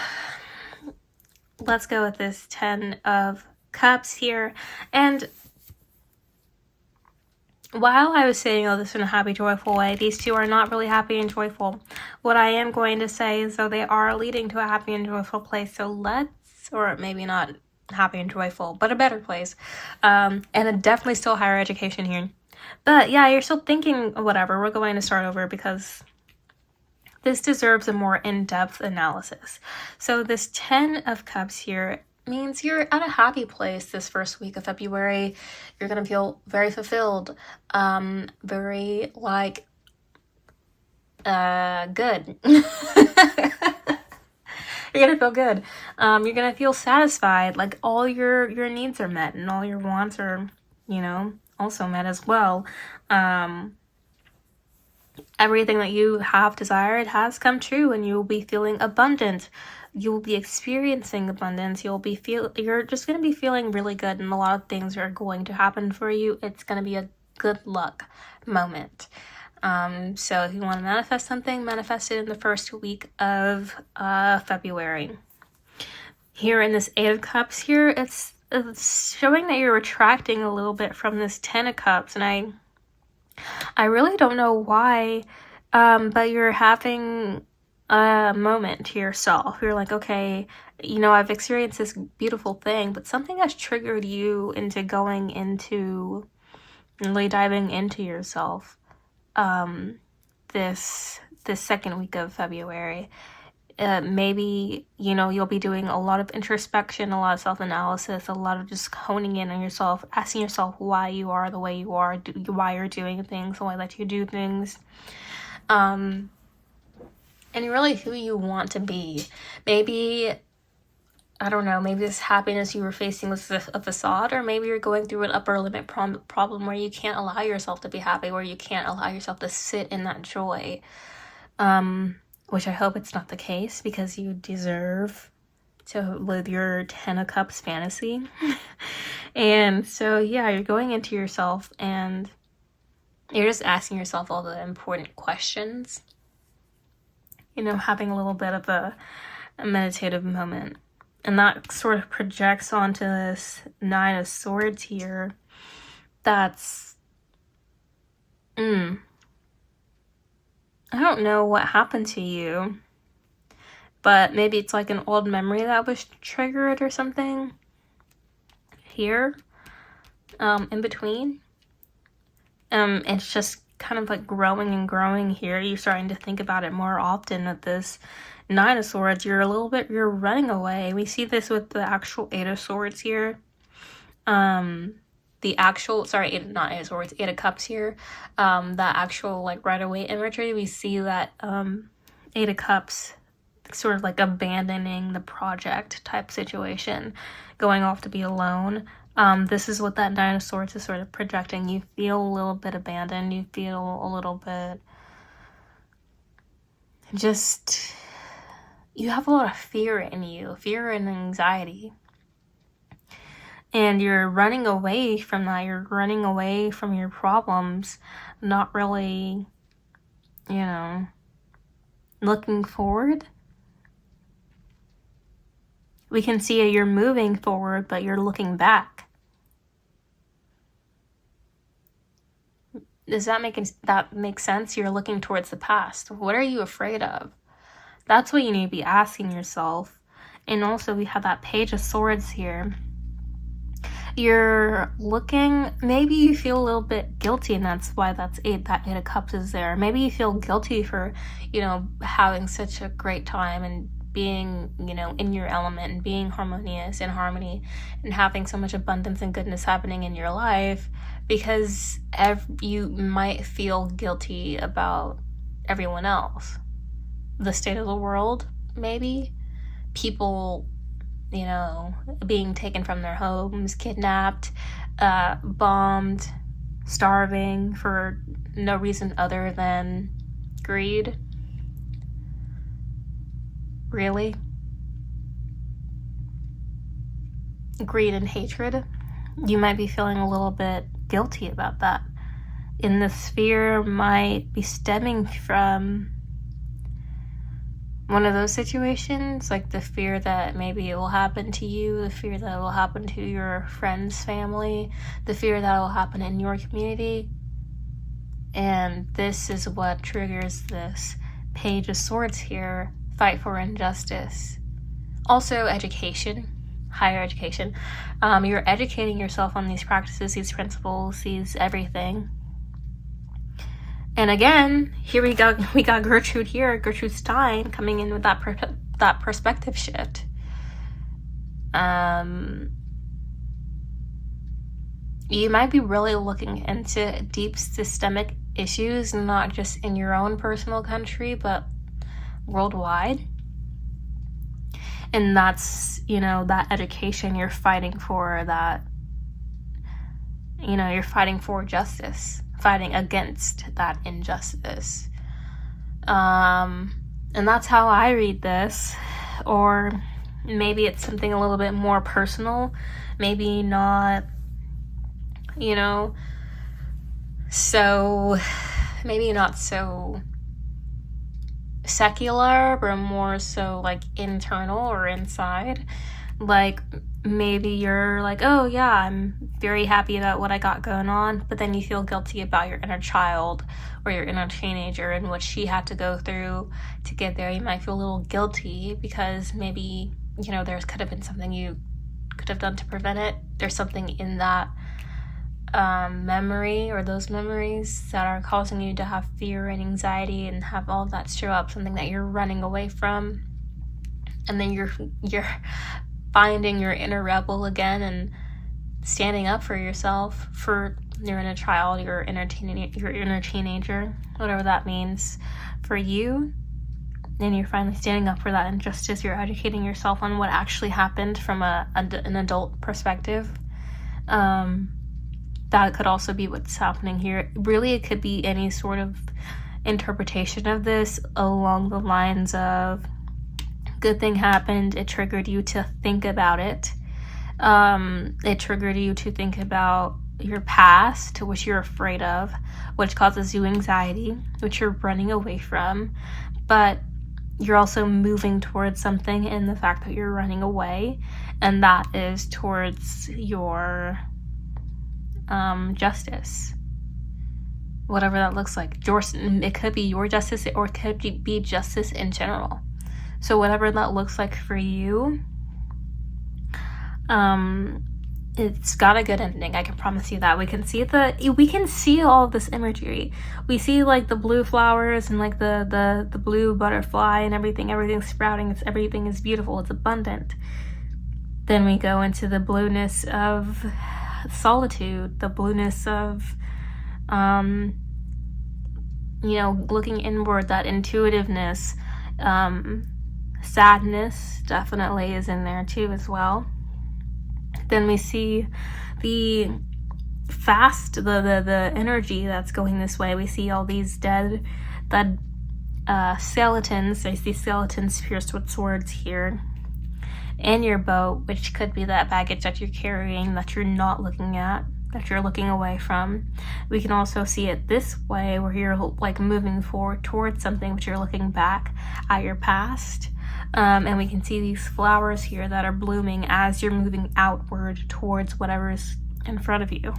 let's go with this 10 of Cups here. And while I was saying, oh, this in a happy, joyful way, these two are not really happy and joyful. What I am going to say is, though, they are leading to a happy and joyful place. So or maybe not happy and joyful, but a better place. And definitely still higher education here. But yeah, you're still thinking, whatever, we're going to start over because this deserves a more in-depth analysis. So this 10 of Cups here means you're at a happy place this first week of February. You're going to feel very fulfilled, very, good. You're going to feel good. You're going to feel satisfied, like all your needs are met and all your wants are, also met as well. Everything that you have desired has come true and you will be feeling abundant. You will be experiencing abundance. You're just going to be feeling really good and a lot of things are going to happen for you. It's going to be a good luck moment. So if you want to manifest something, manifest it in the first week of February. Here in this 8 of Cups here, it's showing that you're retracting a little bit from this 10 of Cups, and I really don't know why, but you're having a moment to yourself. You're like, okay, I've experienced this beautiful thing, but something has triggered you into going into, really diving into yourself, this second week of February. Maybe, you'll be doing a lot of introspection, a lot of self-analysis, a lot of just honing in on yourself, asking yourself why you are the way you are, why you're doing things, why that you do things, and really who you want to be. Maybe, I don't know, maybe this happiness you were facing was a facade, or maybe you're going through an upper limit problem where you can't allow yourself to be happy, where you can't allow yourself to sit in that joy. Which I hope it's not the case, because you deserve to live your 10 of Cups fantasy. And so, yeah, you're going into yourself and you're just asking yourself all the important questions. Having a little bit of a meditative moment. And that sort of projects onto this 9 of Swords here. That's... I don't know what happened to you, but maybe it's like an old memory that was triggered or something here, in between. It's just kind of like growing and growing here. You're starting to think about it more often with this 9 of Swords. You're running away. We see this with the actual 8 of Swords here. the actual, sorry, not Eight of Swords, Eight of Cups here, that actual like right away imagery, we see that Eight of Cups sort of like abandoning the project type situation, going off to be alone. This is what that Nine of Swords is sort of projecting. You feel a little bit abandoned. You feel a little bit just, you have a lot of fear in you, fear and anxiety. And you're running away from that. You're running away from your problems, not really, you know, looking forward. We can see you're moving forward, but you're looking back. Does that make sense? You're looking towards the past. What are you afraid of? That's what you need to be asking yourself. And also we have that Page of Swords here. You're looking, maybe you feel a little bit guilty, and that's why that Eight of Cups is there. Maybe you feel guilty for, you know, having such a great time and being, you know, in your element and being harmonious, in harmony, and having so much abundance and goodness happening in your life, because you might feel guilty about everyone else. The state of the world, maybe. People, you know, being taken from their homes, kidnapped, bombed, starving for no reason other than greed. Really? Greed and hatred. You might be feeling a little bit guilty about that. And this fear might be stemming from one of those situations, like the fear that maybe it will happen to you, the fear that it will happen to your friend's family, the fear that it will happen in your community. And this is what triggers this Page of Swords here. Fight for injustice. Also education, higher education. You're educating yourself on these practices, these principles, these everything. And again, here we got Gertrude here, Gertrude Stein, coming in with that perspective shift. You might be really looking into deep systemic issues, not just in your own personal country, but worldwide. And that's, you know, that education you're fighting for, that, you know, you're fighting for justice, fighting against that injustice. And that's how I read this. Or maybe it's something a little bit more personal, maybe not, you know, so maybe not so secular, but more so like internal or inside. Like maybe you're like, oh yeah, I'm very happy about what I got going on, but then you feel guilty about your inner child or your inner teenager and what she had to go through to get there. You might feel a little guilty because maybe, you know, there could have been something you could have done to prevent it. There's something in that memory or those memories that are causing you to have fear and anxiety and have all of that show up, something that you're running away from. And then you're finding your inner rebel again and standing up for yourself, for your inner child, your inner teenager, whatever that means for you. And you're finally standing up for that injustice. You're educating yourself on what actually happened from an adult perspective. That could also be what's happening here. Really, it could be any sort of interpretation of this along the lines of, good thing happened, it triggered you to think about it. It triggered you to think about your past, which you're afraid of, which causes you anxiety, which you're running away from. But you're also moving towards something in the fact that you're running away, and that is towards your justice, whatever that looks like. It could be your justice, or it could be justice in general. So whatever that looks like for you, it's got a good ending. I can promise you that. We can see all of this imagery. We see like the blue flowers and like the blue butterfly and everything's sprouting. Everything is beautiful. It's abundant. Then we go into the blueness of solitude, the blueness of, looking inward, that intuitiveness. Sadness definitely is in there too as well. Then we see the energy that's going this way. We see all these dead skeletons. I see skeletons pierced with swords here in your boat, which could be that baggage that you're carrying that you're not looking at, that you're looking away from. We can also see it this way, where you're like moving forward towards something, but you're looking back at your past. And we can see these flowers here that are blooming as you're moving outward towards whatever is in front of you,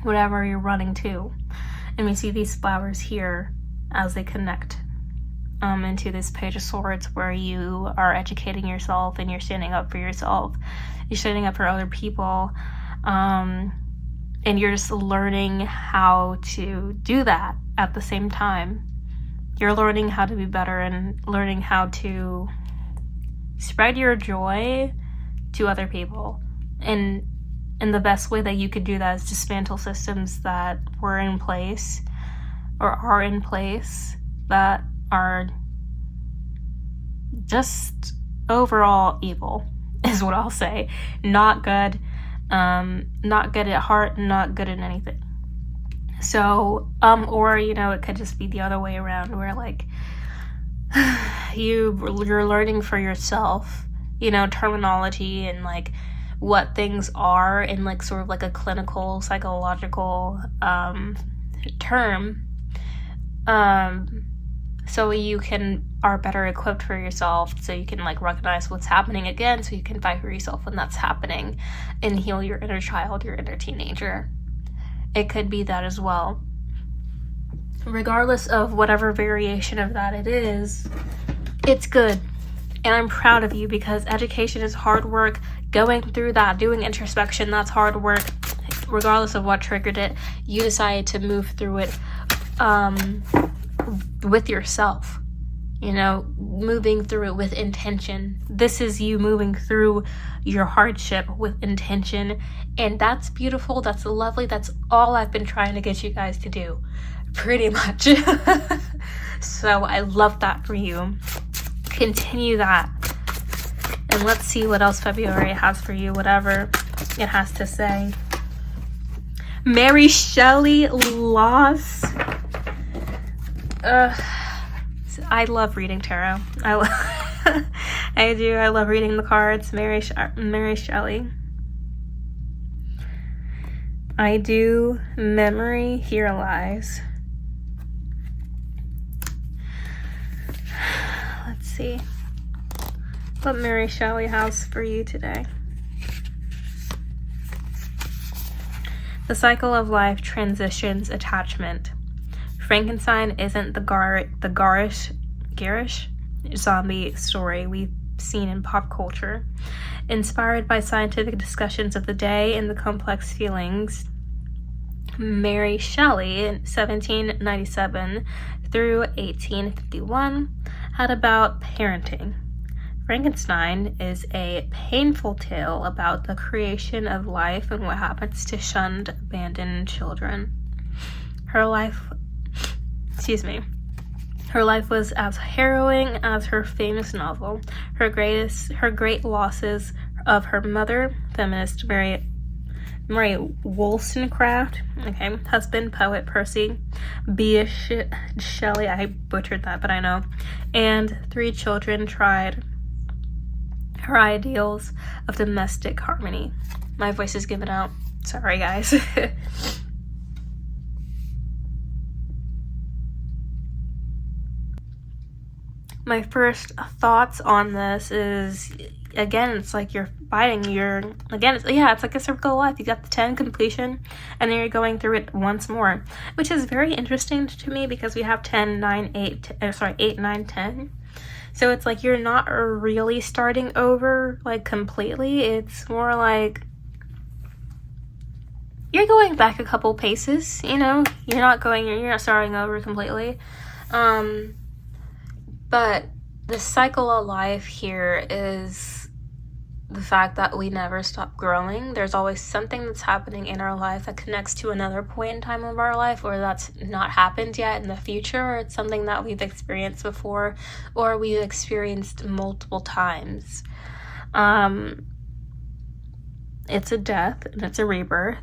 whatever you're running to. And we see these flowers here as they connect into this Page of Swords, where you are educating yourself and you're standing up for yourself. You're standing up for other people. And you're just learning how to do that at the same time. You're learning how to be better and learning how to spread your joy to other people. And the best way that you could do that is dismantle systems that were in place or are in place that are just overall evil, is what I'll say. Not good. Not good at heart, not good at anything. So, or, it could just be the other way around, where like you're learning for yourself, terminology and like what things are in like sort of like a clinical psychological term, so you are better equipped for yourself, so you can like recognize what's happening again, so you can fight for yourself when that's happening and heal your inner child, your inner teenager. It could be that as well. Regardless of whatever variation of that it is, it's good. And I'm proud of you, because education is hard work. Going through that, doing introspection, that's hard work. Regardless of what triggered it, you decided to move through it with yourself. Moving through it with intention. This is you moving through your hardship with intention, and that's beautiful, that's lovely, that's all I've been trying to get you guys to do, pretty much. So I love that for you. Continue that, and let's see what else February has for you, whatever it has to say. Mary Shelley, loss. I love reading tarot. I do. I love reading the cards. Mary Shelley. I do. Memory, here lies. Let's see what Mary Shelley has for you today. The cycle of life transitions attachment. Frankenstein isn't the garish zombie story we've seen in pop culture. Inspired by scientific discussions of the day and the complex feelings, Mary Shelley, in 1797 through 1851, had about parenting. Frankenstein is a painful tale about the creation of life and what happens to shunned, abandoned children. Her life was as harrowing as her famous novel. Her great losses of her mother, feminist Mary Wollstonecraft, husband, poet Percy Bysshe Shelley, I butchered that, but I know, and 3 children tried her ideals of domestic harmony. My voice is giving out. Sorry, guys. My first thoughts on this is, again, it's like you're fighting. It's like a circle of life. You got the 10 completion, and then you're going through it once more, which is very interesting to me, because we have 8, 9, 10. So it's like you're not really starting over like completely. It's more like you're going back a couple paces, you're not starting over completely. But the cycle of life here is the fact that we never stop growing. There's always something that's happening in our life that connects to another point in time of our life, or that's not happened yet in the future, or it's something that we've experienced before, or we've experienced multiple times. It's a death and it's a rebirth,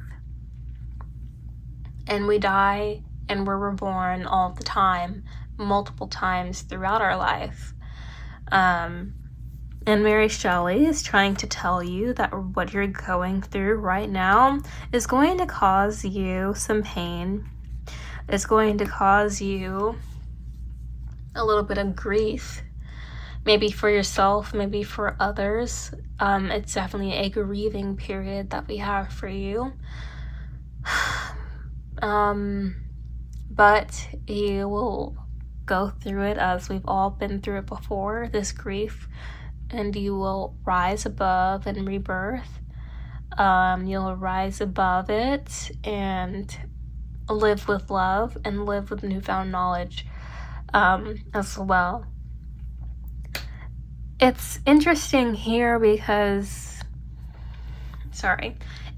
and we die and we're reborn all the time, multiple times throughout our life. And Mary Shelley is trying to tell you that what you're going through right now is going to cause you some pain. It's going to cause you a little bit of grief, maybe for yourself, maybe for others. It's definitely a grieving period that we have for you. But you will go through it as we've all been through it before, this grief. And you will rise above and rebirth. You'll rise above it and live with love and live with newfound knowledge as well. It's interesting here because,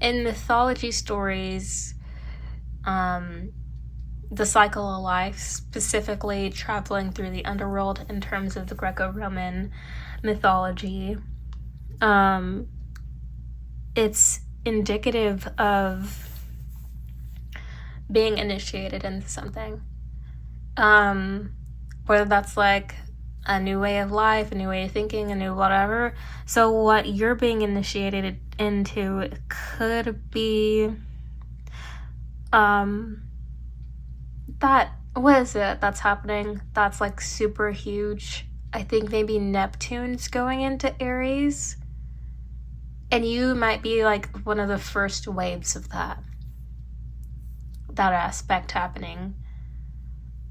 in mythology stories, the cycle of life, specifically traveling through the underworld in terms of the Greco-Roman mythology, it's indicative of being initiated into something, whether that's like a new way of life, a new way of thinking, a new whatever. So what you're being initiated into could be what is it that's happening that's like super huge? I think maybe Neptune's going into Aries, and you might be like one of the first waves of that aspect happening.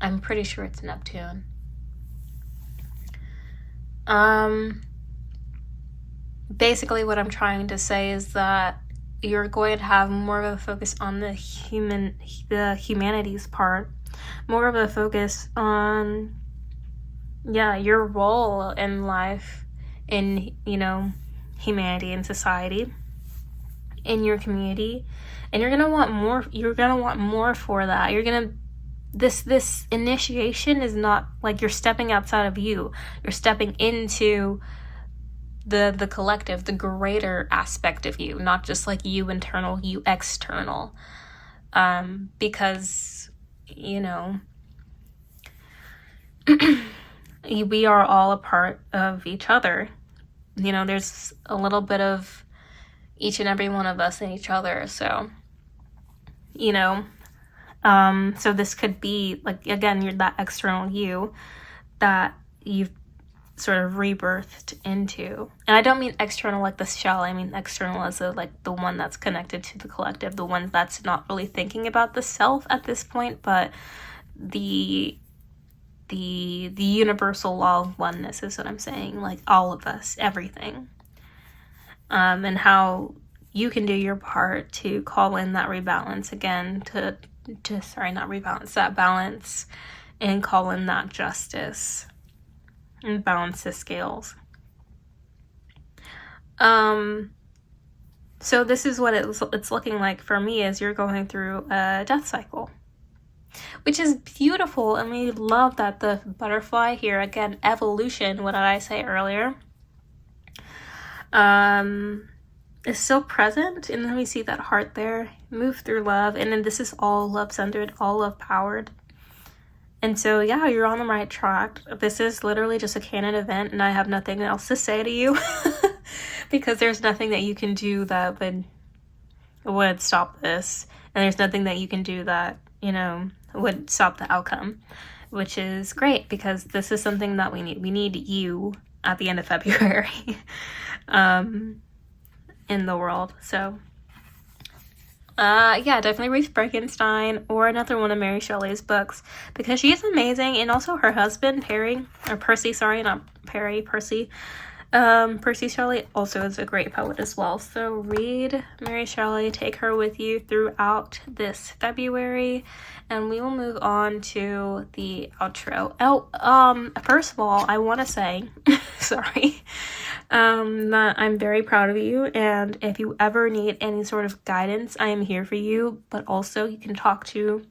I'm pretty sure it's Neptune. Basically what I'm trying to say is that you're going to have more of a focus on the humanities part, more of a focus on your role in life, in humanity and society, in your community, and you're gonna want more for that. This initiation is not like you're stepping outside of you, you're stepping into the collective, the greater aspect of you, not just like you internal, you external, because we are all a part of each other. There's a little bit of each and every one of us in each other. So, so this could be like, again, you're that external you that you've sort of rebirthed into. And I don't mean external like the shell. I mean external as the one that's connected to the collective, the one that's not really thinking about the self at this point, but the universal law of oneness is what I'm saying, like all of us, everything, and how you can do your part to call in that rebalance again, that balance, and call in that justice and balance the scales. So this is what it's looking like for me as you're going through a death cycle, which is beautiful, and we love that. The butterfly here, again, evolution, what did I say earlier, is still present. And then we see that heart there, move through love, and then this is all love-centered, all love-powered. And so, you're on the right track. This is literally just a canon event, and I have nothing else to say to you because there's nothing that you can do that would stop this, and there's nothing that you can do that would stop the outcome, which is great because this is something that we need. We need you at the end of February in the world. So definitely read Frankenstein or another one of Mary Shelley's books because she is amazing. And also her husband Percy, Percy Shelley also is a great poet as well. So read Mary Shelley, take her with you throughout this February, and we will move on to the outro. First of all, I want to say, sorry, that I'm very proud of you, and if you ever need any sort of guidance, I am here for you, but also you can talk to,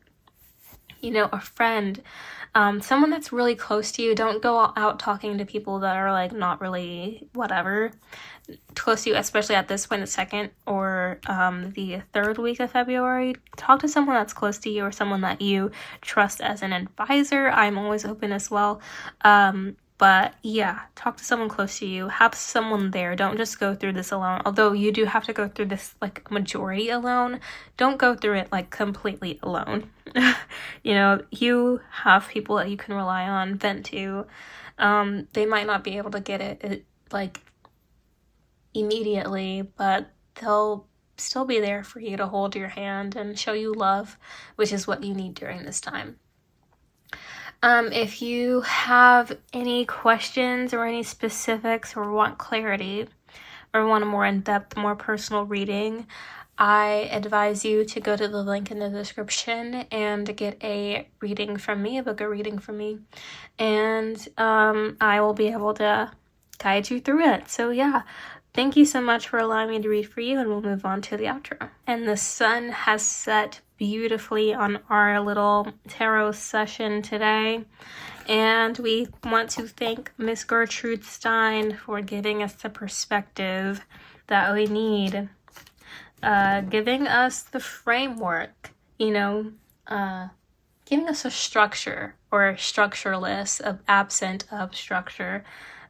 a friend, someone that's really close to you. Don't go out talking to people that are like not really whatever close to you, especially at this point, the second or the third week of February. Talk to someone that's close to you or someone that you trust as an advisor. I'm always open as well. But yeah, talk to someone close to you. Have someone there. Don't just go through this alone. Although you do have to go through this like majority alone. Don't go through it like completely alone. You have people that you can rely on, vent to. They might not be able to get it like immediately, but they'll still be there for you to hold your hand and show you love, which is what you need during this time. If you have any questions or any specifics or want clarity or want a more in-depth, more personal reading, I advise you to go to the link in the description and get a reading from me, a book a reading from me, and I will be able to guide you through it. So yeah, thank you so much for allowing me to read for you, and we'll move on to the outro. And the sun has set beautifully on our little tarot session today, and we want to thank Miss Gertrude Stein for giving us the perspective that we need, giving us the framework, giving us a structure or structureless, absent of structure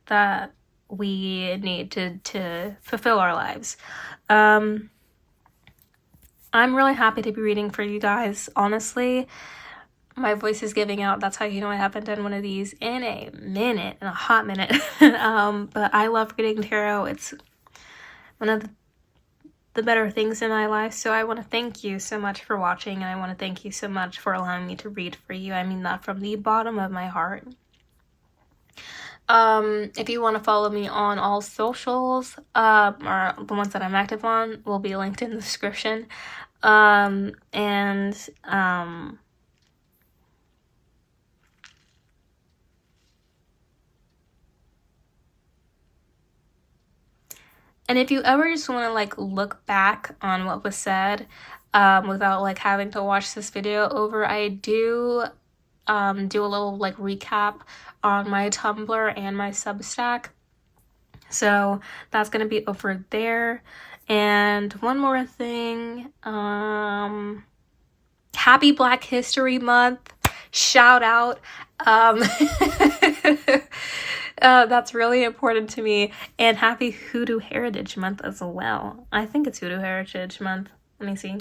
that we need to fulfill our lives. I'm really happy to be reading for you guys. Honestly, my voice is giving out. That's how you know I haven't done one of these in a hot minute. But I love reading tarot. It's one of the better things in my life. So I want to thank you so much for watching, and I want to thank you so much for allowing me to read for you. I mean that from the bottom of my heart. If you want to follow me on all socials, or the ones that I'm active on, will be linked in the description. And if you ever just want to like look back on what was said, without like having to watch this video over, I do do a little like recap on my Tumblr and my Substack. So that's gonna be over there. And one more thing, happy Black History Month, shout out. That's really important to me, and happy Hoodoo Heritage Month as well. I think it's Hoodoo Heritage Month. Let me see.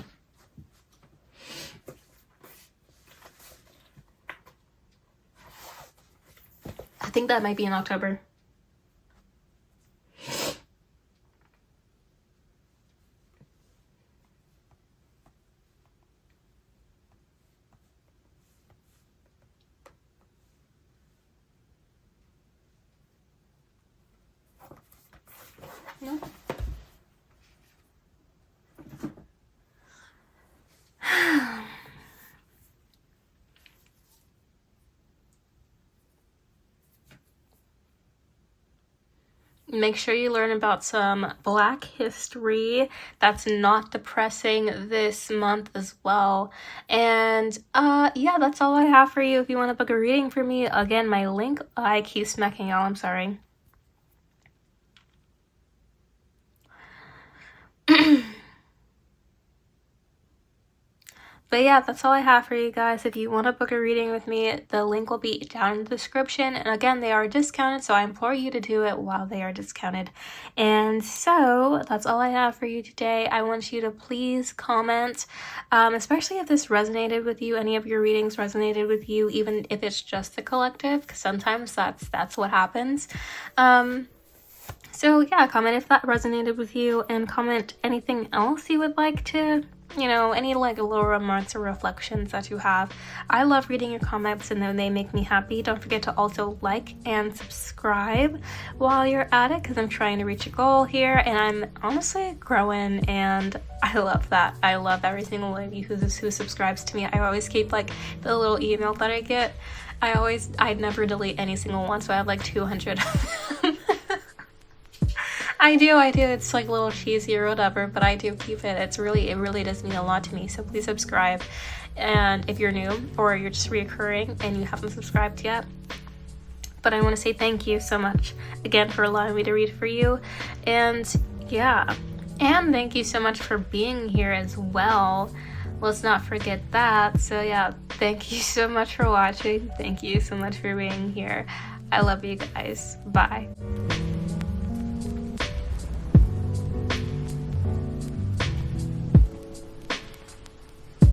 I think that might be in October. No. Make sure you learn about some Black history. That's not depressing this month as well. And yeah, that's all I have for you. If you want to book a reading for me, again, my link, I keep smacking y'all, I'm sorry. But yeah, that's all I have for you guys. If you want to book a reading with me, the link will be down in the description. And again, they are discounted, so I implore you to do it while they are discounted. And so that's all I have for you today. I want you to please comment, especially if this resonated with you, any of your readings resonated with you, even if it's just the collective, because sometimes that's what happens. So yeah, comment if that resonated with you, and comment anything else you would like to you know, any like little remarks or reflections that you have. I love reading your comments and then they make me happy. Don't forget to also like and subscribe while you're at it, because I'm trying to reach a goal here and I'm honestly growing, and I love that. I love every single one of you who subscribes to me. I always keep like the little email that I get. I never delete any single one, so I have like 200 of them. I do. It's like a little cheesy or whatever, but I do keep it. It really does mean a lot to me. So please subscribe. And if you're new or you're just reoccurring and you haven't subscribed yet, but I want to say thank you so much again for allowing me to read for you. And yeah, and thank you so much for being here as well. Let's not forget that. So yeah, thank you so much for watching. Thank you so much for being here. I love you guys. Bye.